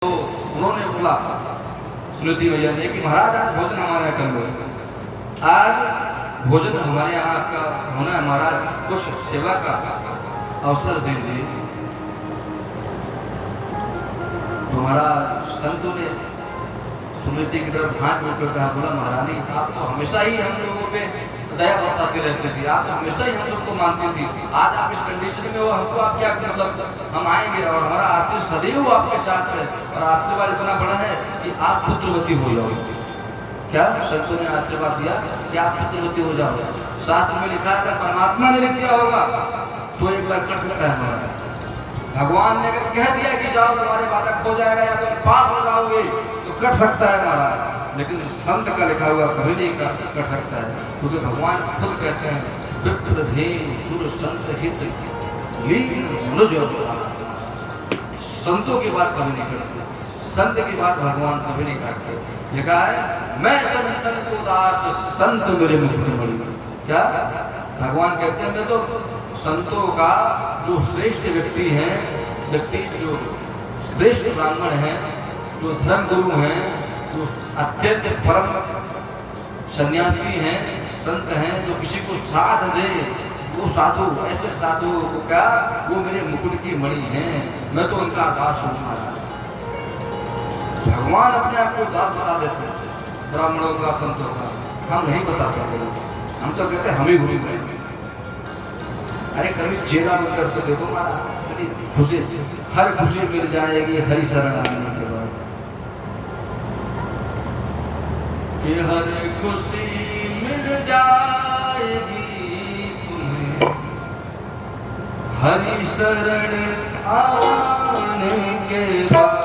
तो उन्होंने बोला सुनीति भैया ने कि महाराज आज भोजन हमारे यहाँ कर लो, आज भोजन हमारे यहाँ का होना है महाराज, कुछ सेवा का अवसर दीजिए। तो महाराज संतों ने सुनीति की तरफ हाथ जोड़कर कहा, बोला महारानी आप तो हमेशा ही हम लोगों पे दया बरसाती रहती थी, आप तो हमेशा ही हम सबको मानती थी, आज आप इस कंडीशन में हो, हमको आप क्या मतलब हम आएंगे और हमारा आशीर्वाद सदैव आपके साथ है और आशीर्वाद इतना बड़ा है कि आप पुत्रवती हो जाओगे। क्या संतों ने आशीर्वाद दिया कि आप पुत्रवती हो जाओगे। शास्त्र में लिखा है परमात्मा ने लिख दिया होगा तो एक बार कर सकता है हमारा, भगवान ने अगर कह दिया कि जाओ तुम्हारे बालक हो जाएगा या तुम पास हो जाओगे तो कर सकता है महाराज, लेकिन संत का लिखा हुआ कभी नहीं कर सकता है, क्योंकि भगवान खुद कहते हैं विप्रधेनु सुर संत हित लीन मनुज। संतों की बात कभी नहीं करते, संत की बात भगवान कभी नहीं काटते। लिखा है मैं संतन को दास संत मेरे मुकुट मणि। क्या भगवान कहते हैं मैं तो संतों का जो श्रेष्ठ व्यक्ति हैं, व्यक्ति जो श्रेष्ठ ब्राह्मण हैं, जो धर्म गुरु हैं, जो अत्यंत परम सन्यासी हैं, संत हैं, जो किसी को साथ दे, वो साधु, ऐसे साधु को क्या वो मेरे मुकुट की मणि हैं, मैं तो उनका दास हूँ। भगवान अपने आप को दास बता देते हैं ब्राह्मणों का, संतों का, हम नहीं बताते, हम तो कहते हैं हम ही भूल गए। अरे कभी चेला बनकर तो देखो महाराज, खुशी हर खुशी मिल जाएगी हरि शरण आने के बाद, कि हर खुशी मिल जाएगी तुम्हें हरि शरण आने के बाद।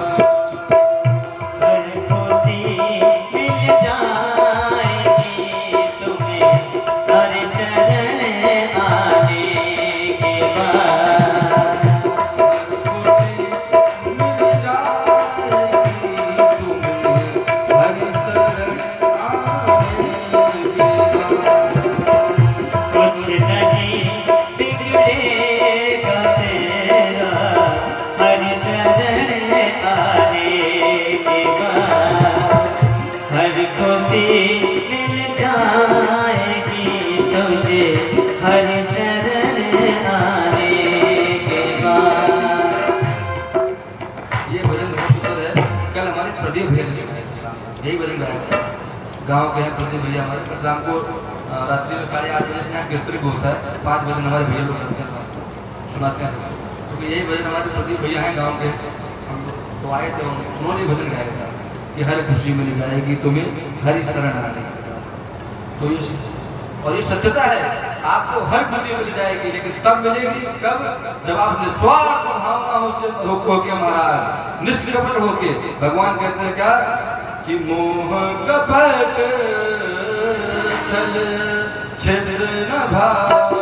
यही भजन गाया गाँव के हैं प्रदीप भैया हमारे, शाम को रात्रि में 8:30 बजे से यहाँ कीर्तन होता है, 5 भजन हमारे भैया लोग करते हैं, सुनाते हैं, क्योंकि यही भजन हमारे प्रदीप भैया हैं गाँव के, हम तो आए थे, उन्होंने भजन गाया था कि हर खुशी मिल जाएगी तुम्हें हरि शरण आने के बाद। तो ये और ये सत्यता है, आपको हर खुशी मिल जाएगी, लेकिन तब मिलेगी कब, जब आप निस्वार्थ भावनाओं से होके महाराज, निष्कपट होके। भगवान कहते हैं क्या कि मोह कपट छल छिद्र न भाव,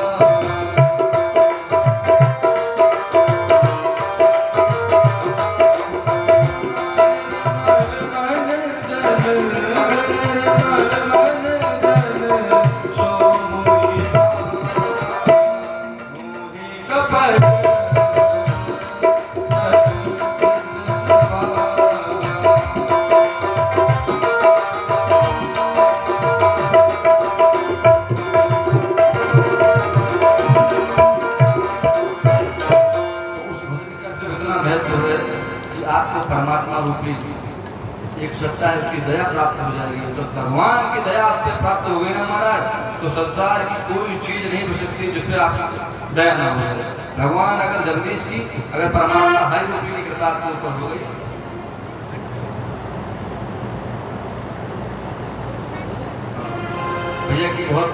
परमात्मा रूपी एक सच्चा है, उसकी दया प्राप्त हो जाएगी। तो भगवान की दया आपसे प्राप्त हो गई ना महाराज, तो संसार की कोई चीज नहीं हो सकती जिसपे आपकी दया ना हो जाए। भगवान अगर जगदीश की, अगर परमात्मा हरि रूपी की कृपा आपके ऊपर हो गई, भैया की बहुत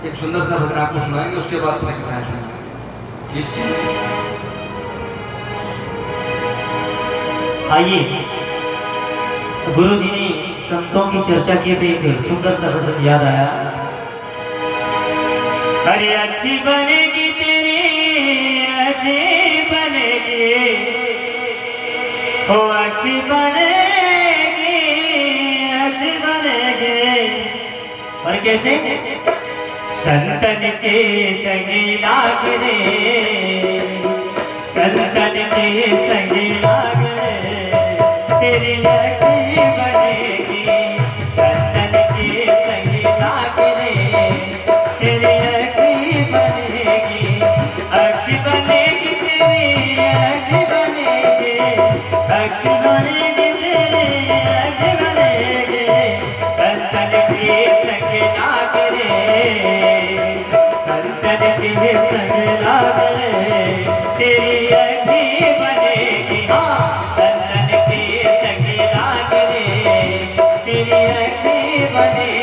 एक सुंदर सा भजन आपको सुनाएंगे, उसके बाद अपनी कथाएं सुनाएंगे। आइए, गुरु जी ने संतों की चर्चा की तो एक सुंदर सा भजन याद आया। अरे अच्छी बनेगी तेरी, अच्छी बनेगी, ओ अच्छी बनेगी, अच्छी बनेगी। और कैसे? संतन के संग लाग रे, संतन के संग लाग रे, तेरी अखी बनेगी चंदन की सही लाग रे, तेरी अखी बनेगी, अखी बनेगी तेरी अखी बनेगी, अखी बनेगी तेरी अखी बनेगी चंदन की संग लाग रे, चंदन की संग लाग रे, तेरी अखी बनेगी हाँ चंदन की संग लाग रे, तेरी अखी बनेगी।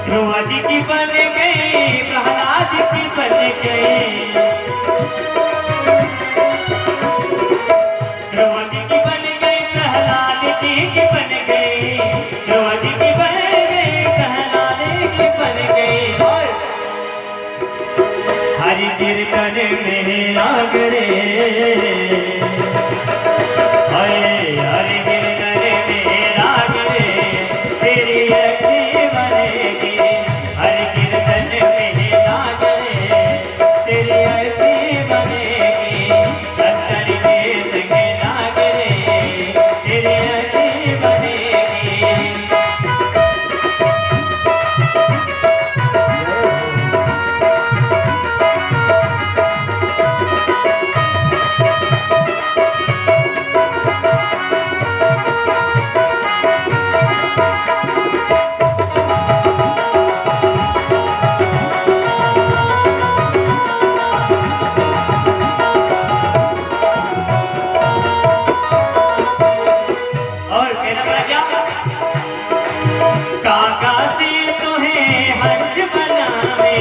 ध्रुव जी की बन गई, प्रहलाद की बन गई, ध्रुव जी की बन गई, प्रहलाद जी की बन गई, ध्रुव जी की बन गई, प्रहलाद की बन गई, और हरि कीर्तन में राग रे, हरि कीर्तन में राग रे, तेरी अखी बनेगी, हरि कीर्तन में राग रे, तेरी अखी बनेगी, चंदन के संग लाग रे, तेरी अखी बनेगी। और कहना पड़ा क्या? काका से तुम्हें हंस बनावे,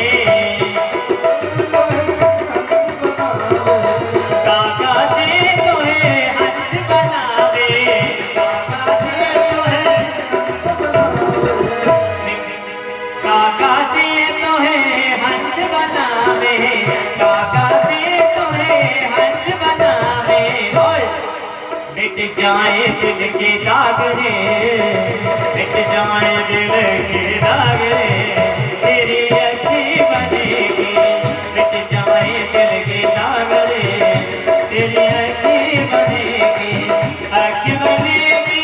काका से तुम्हें हंस बनावे, काका से तुम्हें, काका से तुम्हें हंस बनावे, काका से तुम्हें हंस बनावे, और मिट जाए दिल के दाग रे, मिट जाए दिल के दाग रे, तेरी अखी बनेगी, मिट जाए दिल के दाग रे, तेरी अखी बनेगी, अखी बनेगी,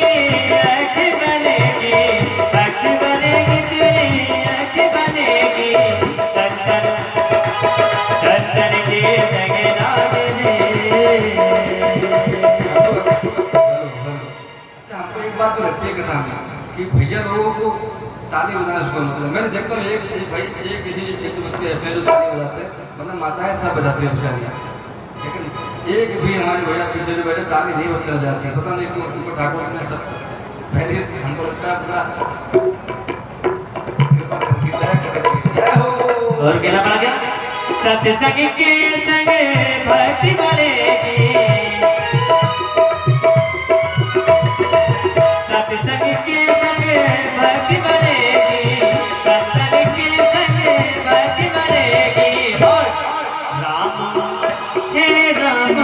अखी बनेगी, अखी बनेगी तेरी अखी बनेगी, चंदन चंदन के संग लाग रे। अच्छा, हमको एक बात तो लगती है कथा में कि भैया लोगों को ताली बजाना शुरू मतलब मैंने देखता हूँ एक भाई एक दो बच्चे ऐसे हैं जो ताली बजाते हैं, वरना माताएं सब बजाती हैं बेचारियाँ, लेकिन एक भी हमारे भैया पीछे जो बैठे ताली नहीं बजाना जाती है, पता नहीं क्यों उनको ठाकुर ने सब पहले हमको लगता है पूरा कृपा करके जय हो। और कहना पड़ा क्या? सत्संग के संग भक्ति बनेगी, सत्संग के संग भक्ति बनेगी, चंदन के संग भक्ति बनेगी, और राम हे राम,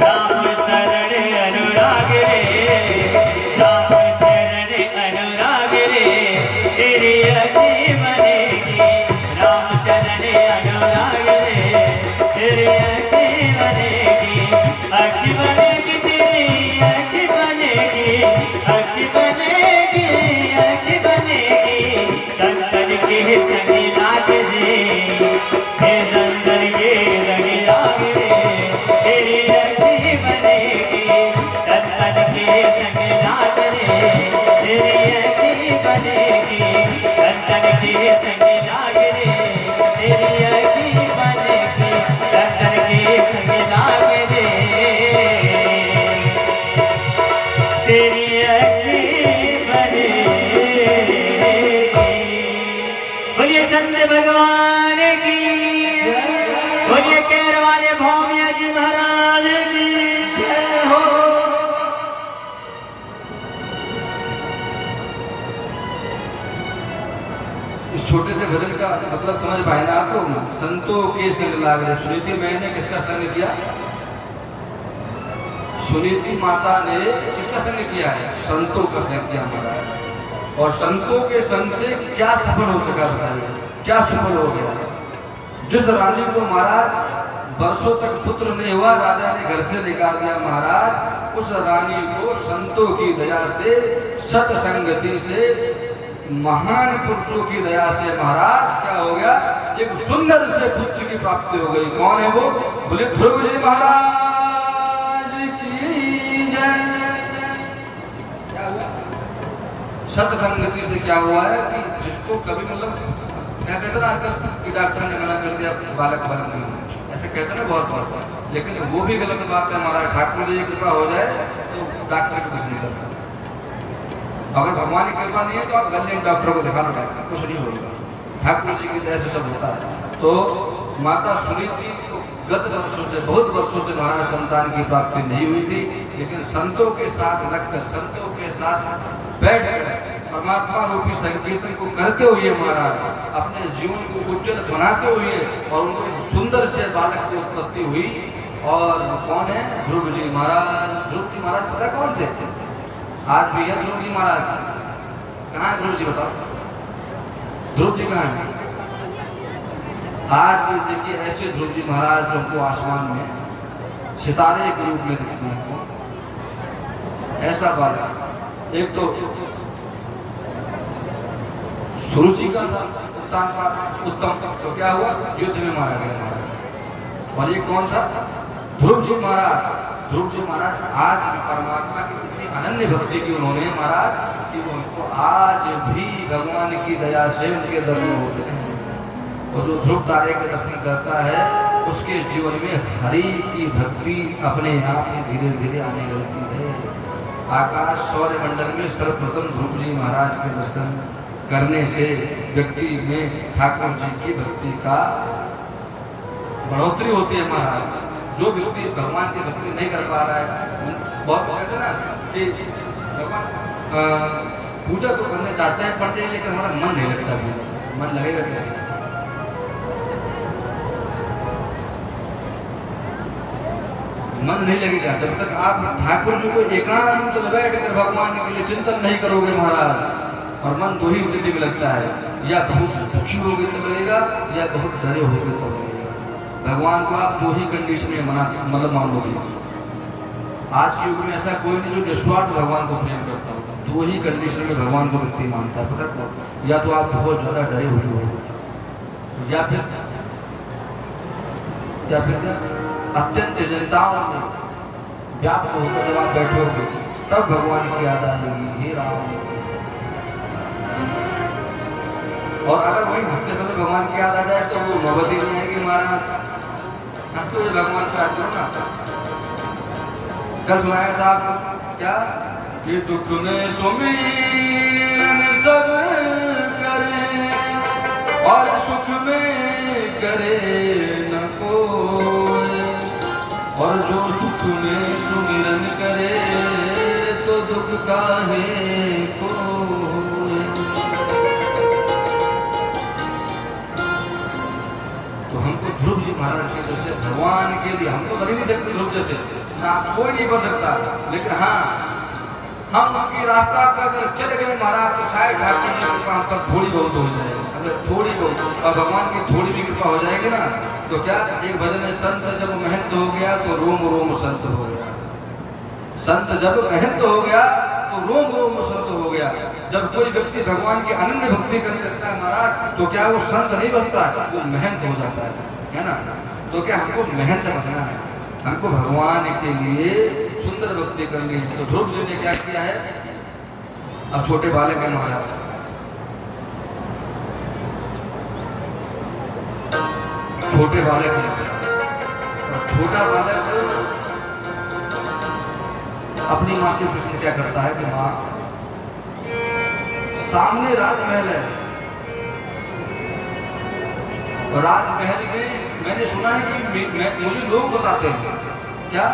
राम शरण अनुराग रे, राम चरण अनुराग रे, तेरी अखी बनेगी, राम चरण अनुराग रे, तेरी अखी बनेगी, अखी बनेगी तेरी अखी बनेगी, अखी बनेगी, अखी बनेगी, चंदन के संग लाग रे, हे चंदन के संग लाग रे, तेरी अखी बनेगी, चंदन के संग लाग रे, तेरी अखी बनेगी, चंदन के संग लाग रे, तेरी अखी बनेगी, चंदन के संग लाग रे, तेरी अखी बनेगी। बोलिए संत भगवान की, बोलिए कैर वाले भौमिया जी महाराज की जय हो। छोटे से भजन का मतलब समझ पाए ना आप लोग? संतों के संग लाग रहे। सुनीति मैंने किसका संग किया? सुनीति माता ने किसका संग किया है? संतों का संग किया महाराज। और संतों के संग से क्या सफल हो सका बताइए? क्या सफल हो गया? जिस रानी को महाराज वर्षों तक पुत्र नहीं हुआ, राजा ने घर से निकाल दिया महाराज, उस रानी को संतों की दया से, सत्संगति से, महान पुरुषों की दया से महाराज क्या हो गया? एक सुंदर से पुत्र की प्राप्ति हो गई। कौन है वो? बोले ध्रुव जी महाराज की जय। क्या हुआ? सत्संगति से क्या हुआ है कि जिसको कभी मतलब क्या कहते ना आजकल कि डॉक्टर ने मना कर दिया बालक नहीं, ऐसे कहते ना बहुत बात, लेकिन वो भी गलत बात है। हमारा ठाकुर जी की कृपा हो जाए तो डॉक्टर को कुछ नहीं करता। अगर भगवान की कृपा नहीं है तो आप गले डॉक्टर को दिखाना पड़ेगा, कुछ नहीं होगा। ठाकुर जी की दया से सब होता है। तो माता सुनीति को गत वर्षों से, बहुत वर्षों से महाराज संतान की प्राप्ति नहीं हुई थी, लेकिन संतों के साथ लगकर, संतों के साथ बैठकर परमात्मा रूपी संकीर्तन को करते हुए महाराज अपने जीवन को उज्जवल बनाते हुए और उनको सुंदर से बालक की उत्पत्ति हुई। और कौन है? ध्रुव जी महाराज। ध्रुव जी महाराज पता कौन थे? आज भी है ध्रुव जी महाराज। कहाँ है ध्रुव जी बताओ? ध्रुव जी कहाँ है? आज भी देखिए ऐसे ध्रुव जी महाराज जो हमको आसमान में सितारे के रूप में दिखते हैं। ऐसा बालक एक तो सुरुचि का था, उत्तम तो क्या हुआ? युद्ध में मारा गया महाराज। और ये कौन था? ध्रुव जी महाराज। ध्रुव जी महाराज आज परमात्मा की इतनी अनन्य भक्ति की उन्होंने महाराज कि उनको आज भी भगवान की दया से उनके दर्शन होते हैं। और जो ध्रुव तारे के दर्शन करता है उसके जीवन में हरि की भक्ति अपने आप ही धीरे धीरे आने लगती है। आकाश सौर्य मंडल में सर्वप्रथम ध्रुव जी महाराज के दर्शन करने से व्यक्ति में ठाकुर जी की भक्ति का बढ़ोतरी होती है महाराज। जो व्यक्ति भगवान की भक्ति नहीं कर पा रहा है, बहुत कहते हैं ना कि भगवान पूजा तो करने चाहते हैं, पढ़ते हैं, लेकिन हमारा मन नहीं लगता। मन लगेगा कैसे? मन नहीं लगेगा जब तक आप ठाकुर जी को एकांत में बैठ कर भगवान के लिए चिंतन नहीं करोगे महाराज। और मन दो ही स्थिति में लगता है, या बहुत दुखी होगे तो लगेगा, या बहुत डरे होगे तो लगेगा। भगवान को आप दो ही कंडीशन में मतलब मान लोगे। आज के युग में ऐसा कोई नहीं जो निस्वार्थ भगवान को प्रेम करता हो। दो ही कंडीशन में भगवान को व्यक्ति मानता है, पता है? या तो आप बहुत ज्यादा डरे हुए हो, या फिर क्या अत्यंत चिंताओं में व्याप्त होकर जब आप बैठोगे तब भगवान की याद आएगी, हे राम। और अगर वही हंसते समय भगवान की याद आ जाए तो वो नौबत ही नहीं आएगी महाराज। हंसते हुए भगवान को याद करो ना। कल सुनाया था आपको क्या कि दुख में सुमिरन सब करे और सुख में करे न कोई, और जो सुख में सुमिरन करे तो दुख काहे कोई। तो हमको ध्रुव जी महाराज के जैसे भगवान के लिए हमको बनी नहीं सकते ध्रुव जैसे ना, कोई नहीं बन सकता। लेकिन हाँ, हम उनकी रास्ता पर अगर चले गए महाराज तो शायद ठाकुर जी की कृपा हम पर थोड़ी बहुत हो जाएगी। अगर थोड़ी बहुत और भगवान की थोड़ी भी कृपा हो जाएगी ना तो क्या? एक भजन में संत जब महंत हो गया तो रोम रोम संत हो गया। संत जब महंत हो गया तो रोम रोम संत हो गया। जब कोई व्यक्ति भगवान की अनन्य भक्ति करने लगता है महाराज तो क्या वो संत नहीं बनता, वो महंत हो जाता है ना? तो क्या हमको महंत बनना है, हमको भगवान के लिए सुंदर भक्ति करनी है। तो ध्रुव जी ने क्या किया है? अब छोटे बालक हैं महाराज, छोटे बालक हैं। छोटा बालक अपनी माँ से प्रश्न क्या करता है कि माँ सामने राजमहल है, और राजमहल में मैंने सुना है कि मुझे लोग बताते हैं, क्या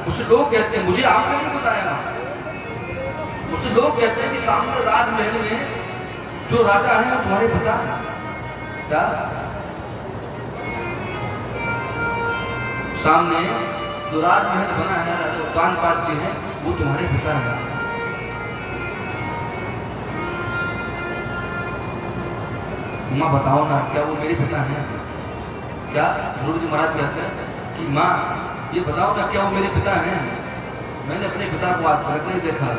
मुझे लोग कहते हैं, मुझे आपने नहीं बताया ना, मुझे लोग कहते हैं कि सामने राजमहल में जो राजा है वो तुम्हारे पिता है। क्या सामने जो राजमहल बना है, राजा उत्तानपाद जी हैं, वो तुम्हारे पिता हैं। माँ बताओ ना, क्या वो मेरे पिता हैं? क्या ध्रुव जी महाराज कहते हैं कि माँ ये बताओ ना, क्या वो मेरे पिता हैं? मैंने अपने पिता को आज तक नहीं देखा।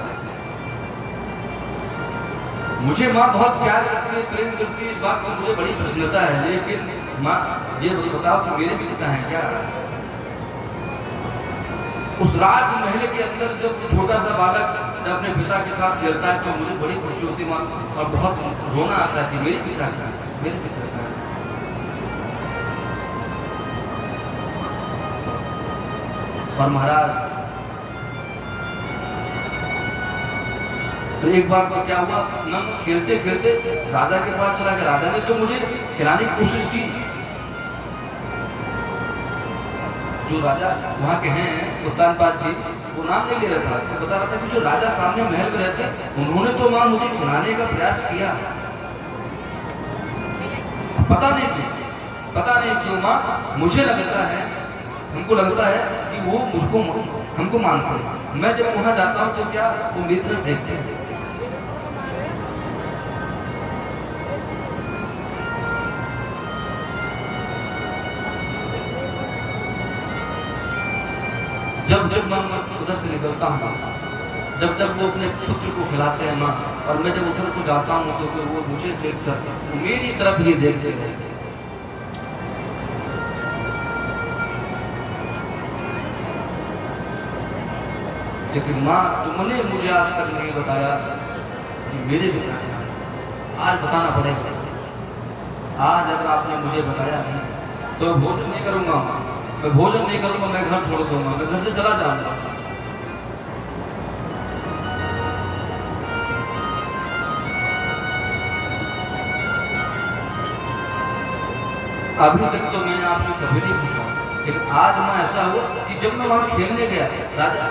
मुझे माँ बहुत प्यार करती है, प्रेम करती है, इस बात पर मुझे बड़ी प्रसन्नता है, लेकिन माँ ये बताओ कि मेरे भी पिता हैं क्या? उस राजमहल के अंदर जब छोटा सा बालक जब अपने पिता के साथ खेलता है तो मुझे बड़ी खुशी होती माँ, और बहुत रोना आता है कि मेरे पिता का, मेरे पिता का। और महाराज तो एक बार तो क्या हुआ, मैं खेलते खेलते राजा के पास चला गया। राजा ने तो मुझे खिलाने की कोशिश की। जो राजा वहाँ के हैं उत्तानपाद जी, वो नाम नहीं ले रहा था, तो बता रहा था कि जो राजा सामने महल में रहते उन्होंने तो माँ मुझे खिलाने का प्रयास किया। पता नहीं क्यों माँ, मुझे लगता है, हमको लगता है कि वो मुझको हमको मानते हैं। मैं जब वहाँ जाता हूँ तो क्या वो मेरी तरफ देखते हैं। जब मैं उधर से निकलता हूँ, जब वो अपने पुत्र को खिलाते हैं माँ, और मैं जब उधर को जाता हूँ तो वो मुझे देखकर वो मेरी तरफ ही देखते हैं। लेकिन माँ तुमने मुझे आज तक नहीं बताया कि मेरे पिता क्या है। आज बताना पड़ेगा। आज अगर आपने मुझे बताया नहीं तो मैं भोजन नहीं करूंगा माँ, मैं भोजन नहीं करूंगा, मैं घर छोड़ दूंगा, मैं घर से चला जाऊंगा। अभी तक तो मैंने आपसे कभी नहीं पूछा, लेकिन आज माँ ऐसा हुआ कि जब मैं वहां खेलने गया, राजा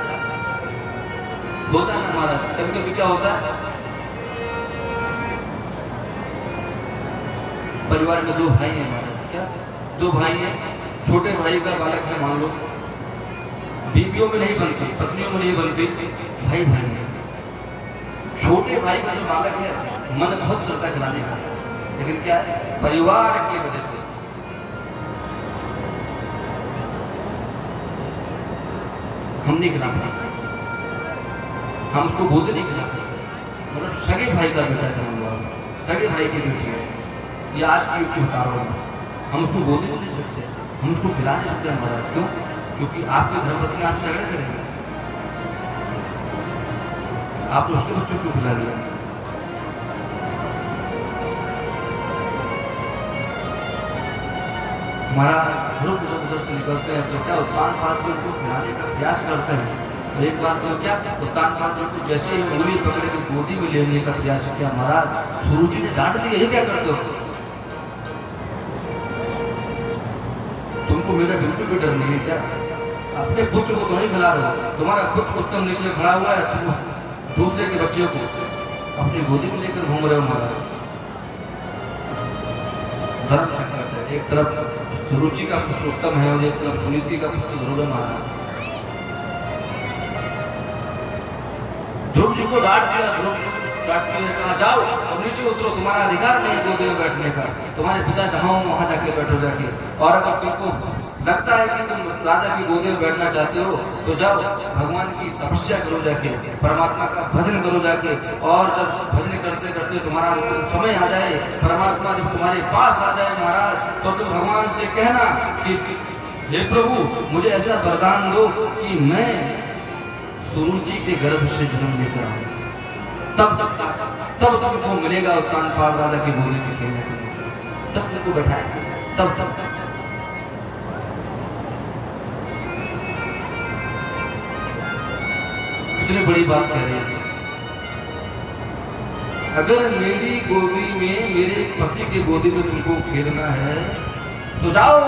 होता है ना हमारा, कभी कभी क्या होता है, परिवार में दो भाई हैं हमारे, क्या दो भाई हैं, छोटे भाई का बालक है, मान लो बीवियों में नहीं बनती, पत्नियों में नहीं बनती, भाई भाई है। छोटे भाई का जो बालक है मन बहुत करता है खिलाने का, लेकिन क्या है, परिवार की वजह से हम नहीं खिला पाते, हम उसको गोद नहीं खिला पाते। मतलब सगे भाई का बेटा समझ लो, सगे भाई की बेटी है, ये आज की युग की बता रहा हूँ, हम उसको गोद नहीं सकते, हम उसको खिला नहीं सकते महाराज। क्यों? क्योंकि आपकी धर्मपत्नी आपसे झगड़ा करेंगे, आपने उसके बच्चों को खिला दिया। हमारा ग्रुप जब उधर से निकलते हैं तो क्या उत्तानपाद जी उनको खिलाने का प्रयास करते हैं, और एक बार तो क्या उत्तानपाद जी को जैसे ही उंगली पकड़े के गोदी में लेने का प्रयास किया, महाराज सुरुचि ने डांट दिया, ये क्या करते हो, तुमको मेरा बिल्कुल भी डर नहीं है क्या? अपने पुत्र को तो नहीं खिला रहे हो, तुम्हारा पुत्र उत्तम नीचे खड़ा हुआ है, तुम दूसरे के बच्चे को अपनी गोदी में लेकर घूम रहे हो महाराज। धर्म संकट है, एक तरफ सुरुचि का पुत्र उत्तम है और एक तरफ सुनीति का पुत्र ध्रुव महाराज। ध्रुव जी को डांट दिया, ध्रुव डांटने ने कहा जाओ और नीचे उतरो, तुम्हारा अधिकार नहीं है गोदी में बैठने का, तुम्हारे पिता जहाँ हो वहां जाके बैठो जाके, और अगर तुमको लगता है कि तुम राजा की गोदी में बैठना चाहते हो तो जाओ भगवान की तपस्या करो जाके, परमात्मा का भजन करो जाके, और जब भजन करते करते तुम्हारा समय आ जाए, परमात्मा जब तुम्हारे पास आ जाए महाराज, तो तुम भगवान से कहना कि हे प्रभु मुझे ऐसा वरदान दो कि मैं सुरुचि के गर्भ से जन्म लेकर आऊं, तब तुमको मिलेगा उत्तानपाद राजा की गोदी में खेलने को, तब तुमको बैठाएगा, तब कितनी बड़ी बात कह रही है। अगर मेरी गोदी में, मेरे पति की गोदी में तुमको खेलना है तो जाओ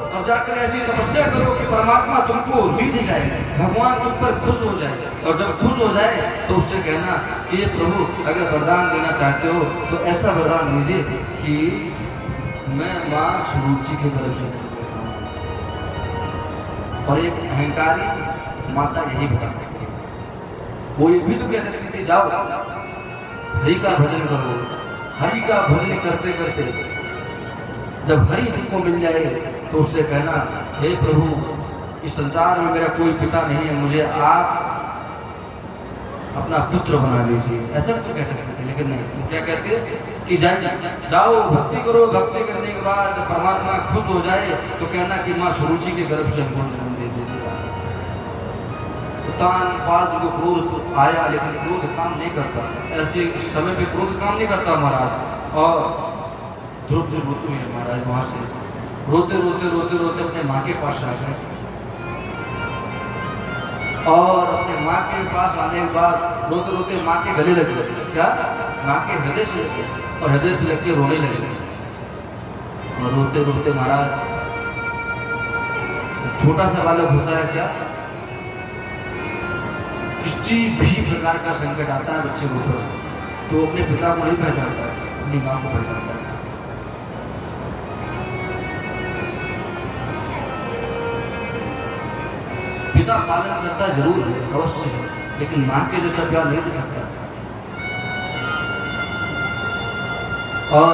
और जाकर ऐसी तपस्या करो कि परमात्मा तुमको रीझ जाए, भगवान तुम पर खुश हो जाए, और जब खुश हो जाए तो उससे कहना कि ये प्रभु अगर वरदान देना चाहते हो तो ऐसा वरदान दीजिए कि मैं माँ सुरुचि के गर्भ से जन्म लेता हूँ। और एक अहंकारी माता यही बता सकती है। वो ये भी तो कह सकती थी जाओ हरि का भजन करो, हरि का भजन करते करते जब हरि तुमको मिल जाए तो उससे कहना हे प्रभु इस संसार में मेरा कोई पिता नहीं है, मुझे आप अपना पुत्र बना लीजिए, ऐसा भी तो कह सकते थे। लेकिन नहीं, वो क्या कहते कि जाओ भक्ति करो, भक्ति करने के बाद जब परमात्मा खुश हो जाए तो कहना कि माँ सुरुचि के गर्भ से हमको जन्म दे दीजिए। उत्तान पाद को क्रोध आया लेकिन क्रोध काम नहीं करता, ऐसे समय पे क्रोध काम नहीं करता महाराज। और ध्रुव ऋतु है महाराज, वहां से रोते रोते रोते रोते अपने माँ के पास आ गए। और अपने माँ के पास आने के बाद रोते रोते माँ के गले लग गए, क्या माँ के हृदय से लगे, और हृदय से लग के रोने लगे। और रोते रोते महाराज छोटा सा बालक होता है क्या, किसी भी प्रकार का संकट आता है बच्चे के ऊपर तो अपने पिता को नहीं पहचानता है, अपनी माँ को पहचानता है। पिता पालन करता जरूर है, अवश्य है, लेकिन मां के जैसा प्यार नहीं दे सकता। और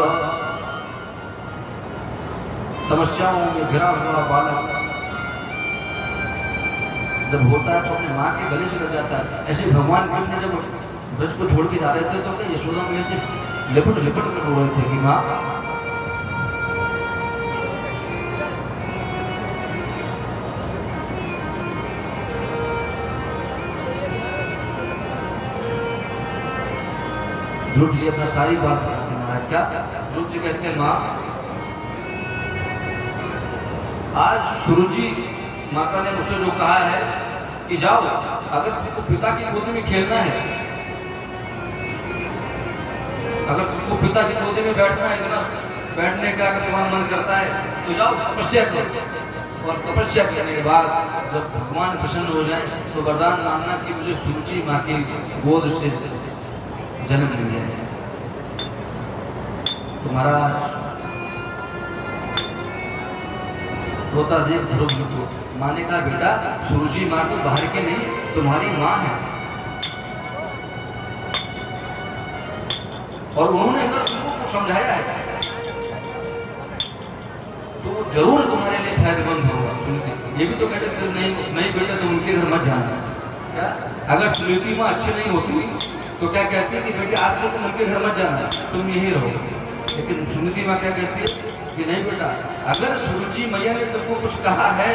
समस्याओं में घिरा हुआ बालक जब होता है तो अपने मां के गले से लग जाता है। ऐसे भगवान कृष्ण जब ब्रज को छोड़ के जा रहे थे तो क्या यशोदा में से लिपट लिपट कर रो रहे थे कि मां ध्रुव जी अपना सारी बात बताते हैं महाराज। क्या ध्रुव जी कहते हैं माँ आज सुरुचि माता ने मुझसे जो कहा है कि जाओ अगर तुमको पिता की गोदी में खेलना है, अगर तुमको पिता की गोदी में बैठना है, इतना बैठने का अगर तुम्हारा मन करता है तो जाओ तपस्या करो। और तपस्या करने के बाद जब भगवान प्रसन्न हो जाए तो वरदान मांगना कि मुझे सुरुचि माँ की गोद से जन्म मिल जाए। तुम्हारा रोता देख ध्रुव को माने का बेटा सुरुचि माँ तो बाहर के नहीं तुम्हारी माँ है, और उन्होंने अगर तुमको समझाया है तो जरूर तुम्हारे लिए फायदेमंद होगा। सुनते ये भी तो कहते थे नहीं बेटा तुम उनके घर मत जाना। क्या अगर सुनीति माँ अच्छी नहीं होती तो क्या कहती है कि बेटे आज से तुम उनके घर मत जाना, तुम यहीं रहो। लेकिन सुनीति माँ क्या कहती है कि नहीं बेटा अगर सुरुचि मैया ने तुमको कुछ कहा है,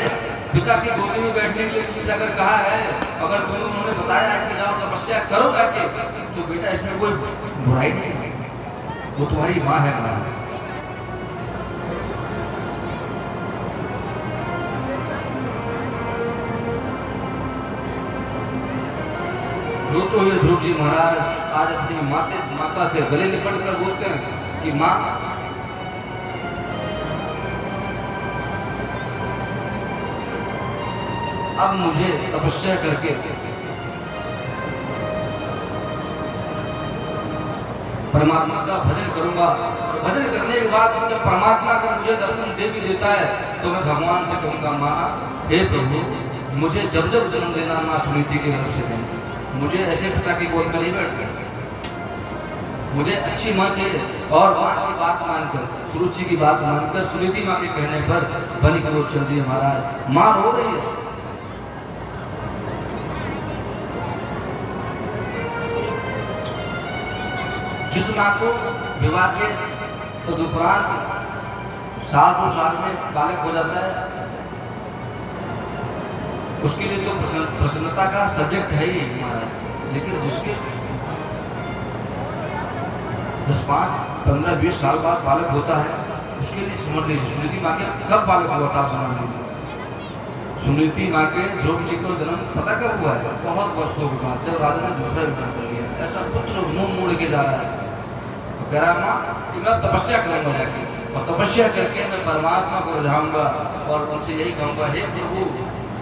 पिता की गोदी में बैठने के लिए तुमसे अगर कहा है, अगर तुमने उन्होंने बताया है कि जाओ तपस्या करो जाके, तो बेटा इसमें कोई बुराई नहीं है, वो तुम्हारी माँ है। माँ रोते हुए ध्रुव जी महाराज आज अपनी माता से गले लिपट कर बोलते हैं कि माँ अब मुझे तपस्या करके परमात्मा का भजन करूंगा, और भजन करने के बाद जब परमात्मा अगर मुझे दर्शन दे भी देता है तो मैं भगवान से कहूंगा माँ हे प्रभु मुझे जब जब जन्म देना माँ सुनीति के घर से देना, मुझे ऐसे पिता की गोद में नहीं बैठना, मुझे अच्छी माँ चाहिए। और माँ की बात मानकर सुरुचि की बात मानकर सुनीति माँ के कहने पर बनी क्रोध चल दी महाराज। माँ रो रही है, जिस माँ को विवाह के तदुपरांत साल 2 साल में बालक हो जाता है उसके लिए तो प्रसन्नता का सब्जेक्ट है ही हमारा। लेकिन जिसके 10, 5, 15, 20 साल बाद बालक होता है उसके लिए समझ लीजिए सुनीति माँ के कब बालक हुआ था समझ लीजिए। सुनीति माँ के ध्रुव जी को जन्म पता कब हुआ है? बहुत वर्षों के बाद जब राजा ने दूसरा विवाह कर लिया। ऐसा पुत्र मुंह मोड़ के जा रहा है, कह रहा माँ कि मैं तपस्या करूंगा जाके, और तपस्या करके मैं परमात्मा को रिझाऊंगा और उनसे यही कहूंगा हे प्रभु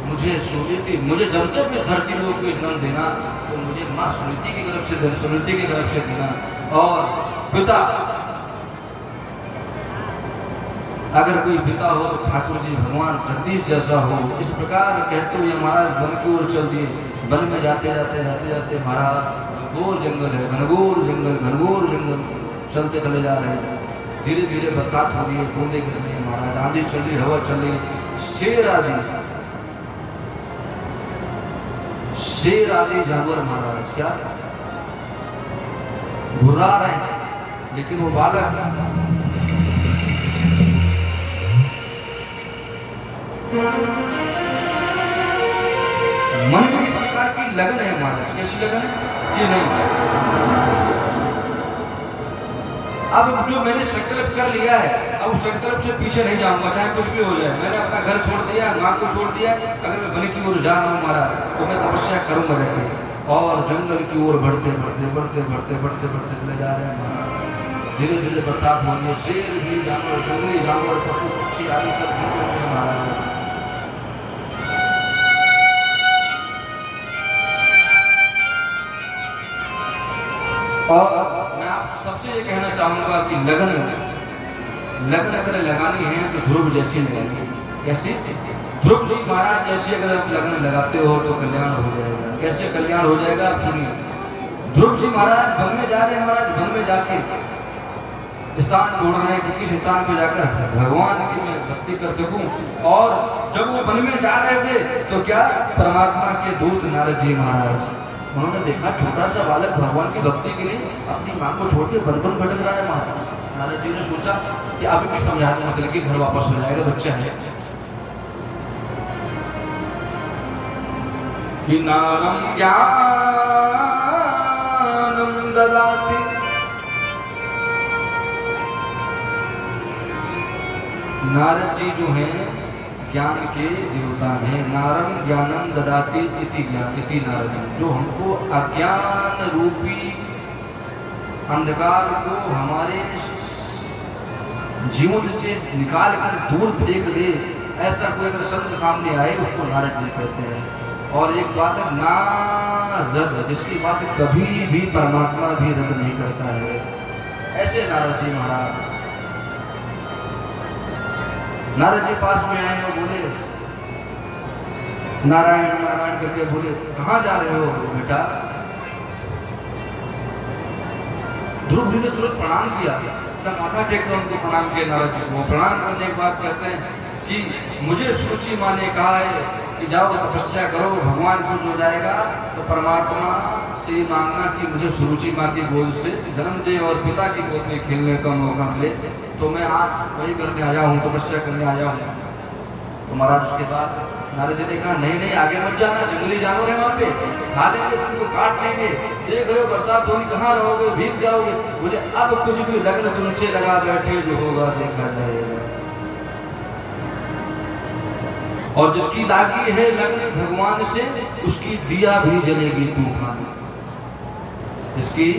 मुझे सुनीति मुझे जब जब इस धरती लोक में जन्म देना तो मुझे माँ सुनीति की तरफ से देना। और पिता अगर कोई पिता हो तो ठाकुर जी भगवान जगदीश जैसा हो। इस प्रकार कहते हुए महाराज वन की ओर चल दिए। वन में जाते जाते महाराज घोर जंगल है, घनघोर जंगल चलते चले जा रहे हैं। धीरे धीरे बरसात हो रही है, बूंदे गिर रही है महाराज, आंधी चल रही, हवा चल रही, शेर आदि जानवर महाराज क्या घुर्रा रहे हैं। लेकिन वो बालक मन में इस प्रकार की लगन है महाराज। कैसी लगन है ये नहीं। अब जो मैंने संकल्प कर लिया है, अब उस संकल्प से पीछे नहीं जाऊंगा, चाहे कुछ भी हो जाए। मैंने अपना घर छोड़ दिया, माँ को छोड़ दिया। अगर मैं वन की ओर जा रहा हूँ महाराज तो मैं तपस्या करूंगा रहकर। और जंगल की ओर बढ़ते चले जा रहे हैं महाराज। धीरे धीरे बरसात हो रही है, शेर भी जानवर, जंगली जानवर, पशु पक्षी आदि सब धीरे धीरे महाराज। और मैं आप सबसे ये कहना चाहूंगा कि लगन अगर लगानी है तो ध्रुव जैसी लगानी है। कैसी? ध्रुव जी महाराज जैसी अगर आप लगन लगाते हो तो कल्याण हो जाएगा। कैसे कल्याण हो जाएगा आप सुनिए। ध्रुव जी महाराज वन में जा रहे हैं महाराज, वन में जाके स्थान ढूंढ रहे हैं कि किस स्थान पे जाकर भगवान की मैं भक्ति कर सकूं। और जब वो वन में जा रहे थे तो क्या परमात्मा के दूत नारद जी महाराज, उन्होंने देखा छोटा सा बालक भगवान की भक्ति के लिए अपनी माँ को छोड़ के बन भटक रहा है महाराज। नारद जी ने सोचा कि अभी भी समझा दें, मतलब कि घर वापस हो जाएगा, बच्चा है। कि नारं ज्ञानं ददाति नारद जी जो हैं ज्ञान के देवता हैं। नारं ज्ञानं ददाति इति नारद, जो हमको अज्ञान रूपी अंधकार को हमारे जीवन से निकाल कर दूर फेंक दे, ऐसा कोई अगर संत सामने आए उसको नारद जी कहते हैं। और एक बात है नारद, जिसकी बात कभी भी परमात्मा भी रद्द नहीं करता है, ऐसे नारद जी महाराज। नारद जी पास में आए और बोले नारायण नारायण करके बोले, कहाँ जा रहे हो बेटा? ध्रुव जी ने तुरंत प्रणाम किया, माथा टेक कर उनको प्रणाम किया नारद जी को। प्रणाम करने के बाद कहते हैं कि मुझे सुरुचि माँ ने कहा है कि जाओ तपस्या करो, भगवान खुश हो जाएगा। तो परमात्मा से मांगना कि मुझे सुरुचि माँ की गोद से जन्म दे और पिता की गोद में खेलने का मौका मिले। तो मैं आज वही करने आया हूँ, तपस्या करने आया हूँ। तो महाराज उसके बाद नारद जी ने कहा नहीं आगे मत जाना, जंगली जानवर है वहाँ पे, खा लेंगे, तुमको काट लेंगे। देख रहे हो बरसात होगी, कहाँ रहोगे, भीग जाओगे। बोले अब कुछ भी लगन तुमसे लगा बैठे, जो होगा देखा जाएगा। और जिसकी लागी है लगन भगवान से, उसकी दिया भी जलेगी तूफान। जिसकी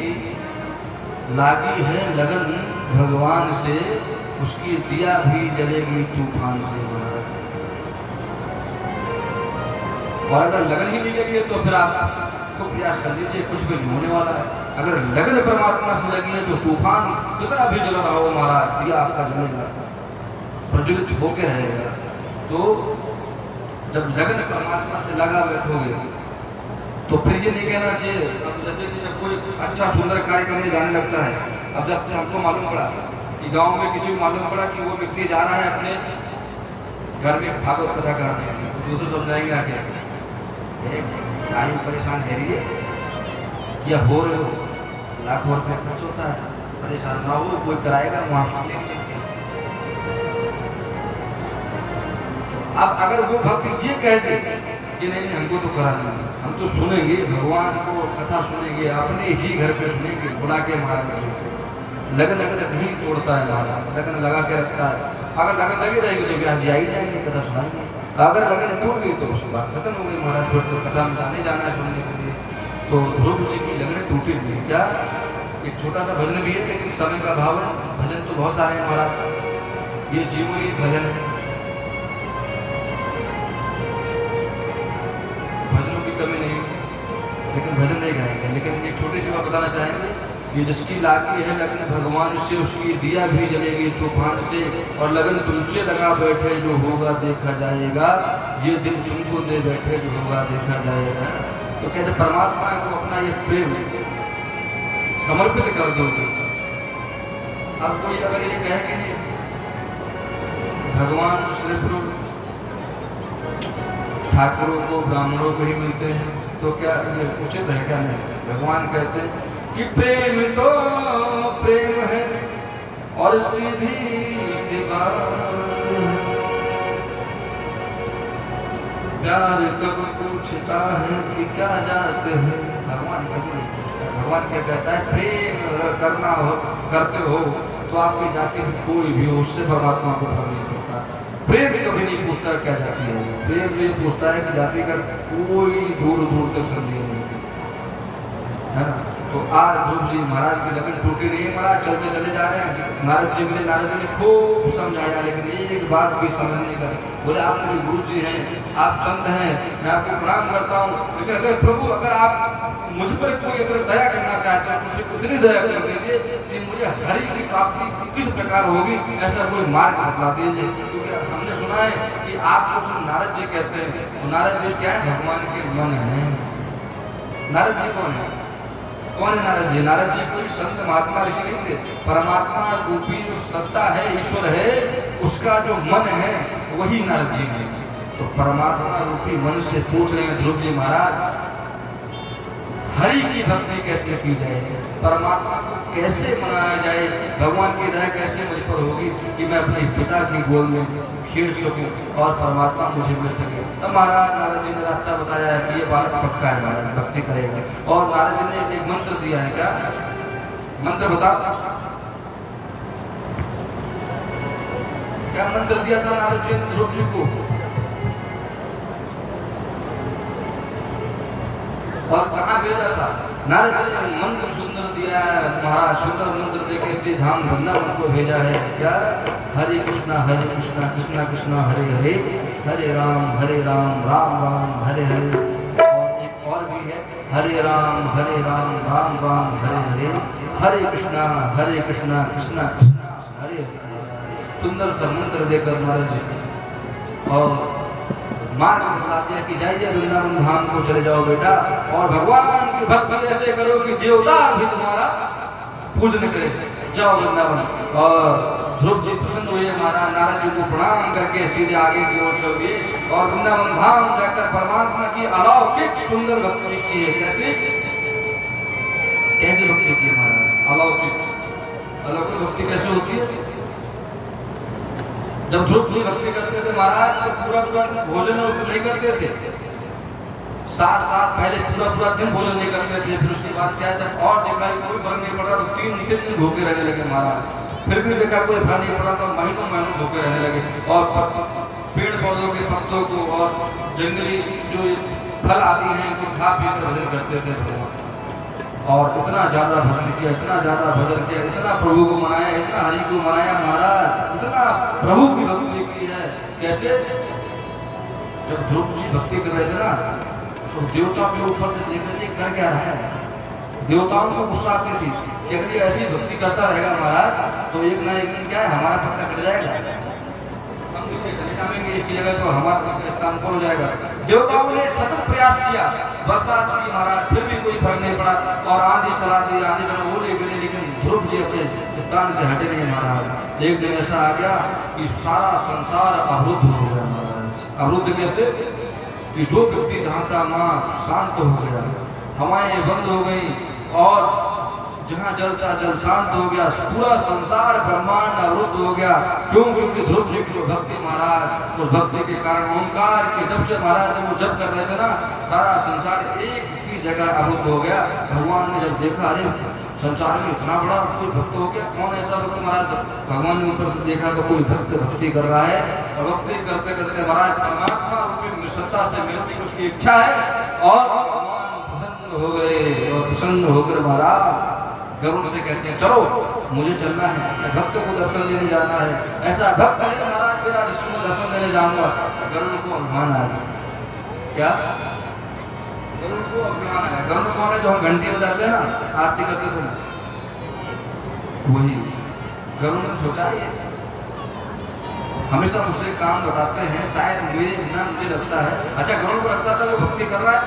लागी है लगन भगवान से, उसकी दिया भी जलेगी तूफान से महाराज। और अगर लगन ही नहीं लगी तो फिर आप तो प्रयास कर लीजिए, कुछ भी नहीं होने वाला है। अगर लगन परमात्मा से लगी है तो तूफान कितना भी जल रहा हो महाराज, दिया आपका जलेगा, प्रज्वलित होकर रहेगा। तो जब लगन परमात्मा से लगा बैठोगे तो फिर ये नहीं कहना चाहिए। अब जैसे कि जब कोई अच्छा सुंदर कार्य करने जाने लगता है, अब जब हमको मालूम पड़ा कि गांव में किसी को मालूम पड़ा कि वो व्यक्ति जा रहा है अपने घर में भागवत कथा करने, तो दूसरे समझाएंगे आके गाड़ी परेशान है रही है या हो रहे हो, लाखों रुपये खर्च होता है, परेशान ना हो, कोई कराएगा वहां सुनने चलते। अब अगर वो भक्त ये कह दे कि नहीं हमको तो करा देंगे, हम तो सुनेंगे भगवान को कथा सुनेंगे, अपने ही घर पे सुनेंगे, बुला के महाराज। लगन अगर नहीं तोड़ता है महाराज, लगन लगा के रखता है। अगर लगन लगी रहेगी तो ब्याह जी आई जाएंगे, कथा सुनाएंगे। अगर लगन टूट गई तो उसकी बात खत्म हो गई महाराज, फिर तो कथा में नहीं जाना है सुनने के लिए। तो ध्रुव जी की लगन टूटी हुई क्या? एक छोटा सा भजन भी है, लेकिन समय का भाव है, भजन तो बहुत सारे हैं महाराज, ये जीवनी भजन है, भजनों की कमी नहीं, लेकिन भजन नहीं गाएंगे। लेकिन एक छोटी सी बात बताना चाहेंगे कि जिसकी लागी है लगन भगवान से, उसकी दिया भी जलेगी तूफान से, और लगन तुमसे लगा बैठे जो होगा देखा जाएगा, ये दिल तुमको दे बैठे जो होगा देखा जाएगा। तो कहते परमात्मा को अपना ये प्रेम समर्पित कर दोगे। अब कोई अगर ये कहे कि नहीं भगवान सिर्फ ठाकुरों को ब्राह्मणों को ही मिलते हैं, तो क्या ये उचित है? क्या नहीं? भगवान कहते हैं कि प्रेम तो प्रेम है और सीधी सी बात है, प्यार कब पूछता है कि क्या जाते हैं। भगवान कभी नहीं पूछता। भगवान क्या कहता है? प्रेम अगर करना हो करते हो तो आपकी जाति में कोई भी हो, उससे परमात्मा को फर्क नहीं पड़ता। प्रेम कभी नहीं पूछता क्या जाती है, प्रेम ये पूछता है कि जाति का कोई दूर दूर तक समझिए नहीं, है ना। तो आज ध्रुव जी महाराज की लगन टूटी नहीं है, महाराज चलते चले जा रहे हैं। नारद जी मिले, नारद जी ने खूब समझाया, लेकिन एक बात भी समझ नहीं कर। बोले आप मेरे गुरु जी हैं, आप संत हैं, मैं आपको प्रणाम करता हूँ, लेकिन अगर प्रभु अगर आप मुझ पर कोई अगर दया करना चाहते हैं तो मुझे उतनी दया कर दीजिए कि मुझे हरि की प्राप्ति किस प्रकार होगी, ऐसा कोई मार्ग बतला दीजिए। क्योंकि हमने सुना है कि आपको सिर्फ नारद जी कहते हैं, तो नारद जी क्या है? भगवान के मन है। नारद जी कौन है? कौन है नारद जी? नारद जी कोई संत महात्मा ऋषि नहीं थे। परमात्मा रूपी जो सत्ता है, ईश्वर है, उसका जो मन है वही नारद जी है। तो परमात्मा रूपी मन से पूछ रहे हैं ध्रुव जी महाराज, हरि की भक्ति कैसे की जाए, परमात्मा को कैसे मनाया जाए, भगवान की दया कैसे मुझ पर होगी कि मैं अपने पिता की गोद में खेल सकूं और परमात्मा मुझे मिल सके। तब महाराज नारद जी ने रास्ता बताया है कि ये बालक पक्का है, महाराज भक्ति करेगा। और नारद जी ने एक मंत्र दिया है। क्या मंत्र बताओ? क्या मंत्र दिया था नारद जी ने ध्रुव जी को? और कहाँ भेजा था? नारद जी ने मंत्र सुंदर दिया है महाराज, सुंदर मंत्र देके श्री धाम वृंदावन को भेजा है। क्या? हरे कृष्णा कृष्णा कृष्णा हरे हरे, हरे राम राम राम हरे हरे। और एक और भी है, हरे राम राम राम हरे हरे, हरे कृष्णा कृष्णा कृष्णा हरे हरे। सुंदर सा मंत्र देकर महाराज जी और मार्ग बता दिया कि जाइए वृंदावन धाम को चले जाओ बेटा, और भगवान की भक्ति ऐसे करो कि देवता भी तुम्हारा पूजन करे। जाओ वृंदावन। और ध्रुव जी प्रसन्न हुए, महाराज नारद जी को प्रणाम करके सीधे आगे की ओर चल दिए और वृंदावन धाम जाकर परमात्मा की अलौकिक सुंदर भक्ति की है। कैसे भक्ति की महाराज? अलौकिक भक्ति कैसे होती है? जब ध्रुव जी भक्ति करते थे महाराज तो पूरा भोजन नहीं करते थे, साथ पहले पूरा दिन भोजन नहीं करते थे। फिर उसके बाद क्या, जब और देखा कोई फर्क नहीं पड़ा तो 3 दिन भूखे रहने लगे महाराज। फिर भी देखा कोई फर्क नहीं पड़ा तो महीनों भूखे रहने लगे। और पेड़ पौधों के पत्तों को और जंगली जो फल आदि हैं उनको खा पी कर भजन करते थे भगवान। और इतना ज्यादा भजन किया, इतना प्रभु को मनाया, इतना हरि को मनाया महाराज, इतना प्रभु की भक्ति की है। कैसे? जब ध्रुव जी भक्ति कर रहे थे ना तो देवताओं के ऊपर से देख रहे थे कर क्या रहा है। देवताओं को गुस्सा आती थी कि अगर ये ऐसी भक्ति करता रहेगा महाराज तो एक ना एक दिन क्या है, हमारा पत्ता कट जाएगा, हम नीचे चले जाएंगे, इसकी जगह पर हमारा स्थान पर हो जाएगा। देवताओं ने सतत प्रयास किया, बरसात की महाराज, फिर भी कोई फर्क नहीं पड़ा। और आंधी चला दी, आंधी चला वो ले गए, लेकिन ध्रुव जी अपने स्थान से हटे नहीं महाराज। एक दिन ऐसा आ गया कि सारा संसार अवरुद्ध हो गया महाराज। अवरुद्ध कैसे? कि जो व्यक्ति जहाँ था वहाँ शांत हो गया, हवाएं बंद हो गई और जहाँ जल था जल शांत हो गया, पूरा संसार ब्रह्मांड अवरुद्ध हो गया। क्यों? क्योंकि ध्रुव जी की भक्ति महाराज, उस भक्ति के कारण ओंकार के जब से महाराज जब वो जप कर रहे थे ना, सारा संसार एक ही जगह अवरुद्ध हो गया। भगवान ने जब देखा अरे संसार में इतना बड़ा कोई भक्त हो गया, कौन ऐसा भक्त महाराज? भगवान ने ऊपर से देखा तो कोई भक्त भक्ति कर रहा है, और भक्ति करते करते महाराज परमात्मा रूपी सत्ता से मिलने की उसकी इच्छा है और भगवान प्रसन्न हो गए। और प्रसन्न होकर महाराज गरुड़ से कहते हैं चलो मुझे चलना है, भक्त को दर्शन देने जाना है। ऐसा भक्त है महाराज तेरा जिसको मैं दर्शन देने जाऊंगा। गरुड़ को अभिमान आ गया। क्या? गरुड़ को अभिमान आ गया। गरुड़ कौन है? जो हम घंटी बजाते हैं ना आरती करते समय, वही गरुड़ ने सोचा ये हमेशा मुझसे काम बताते हैं, शायद मेरे बिना मुझे लगता है, अच्छा गरुड़ को लगता था वो भक्ति कर रहा है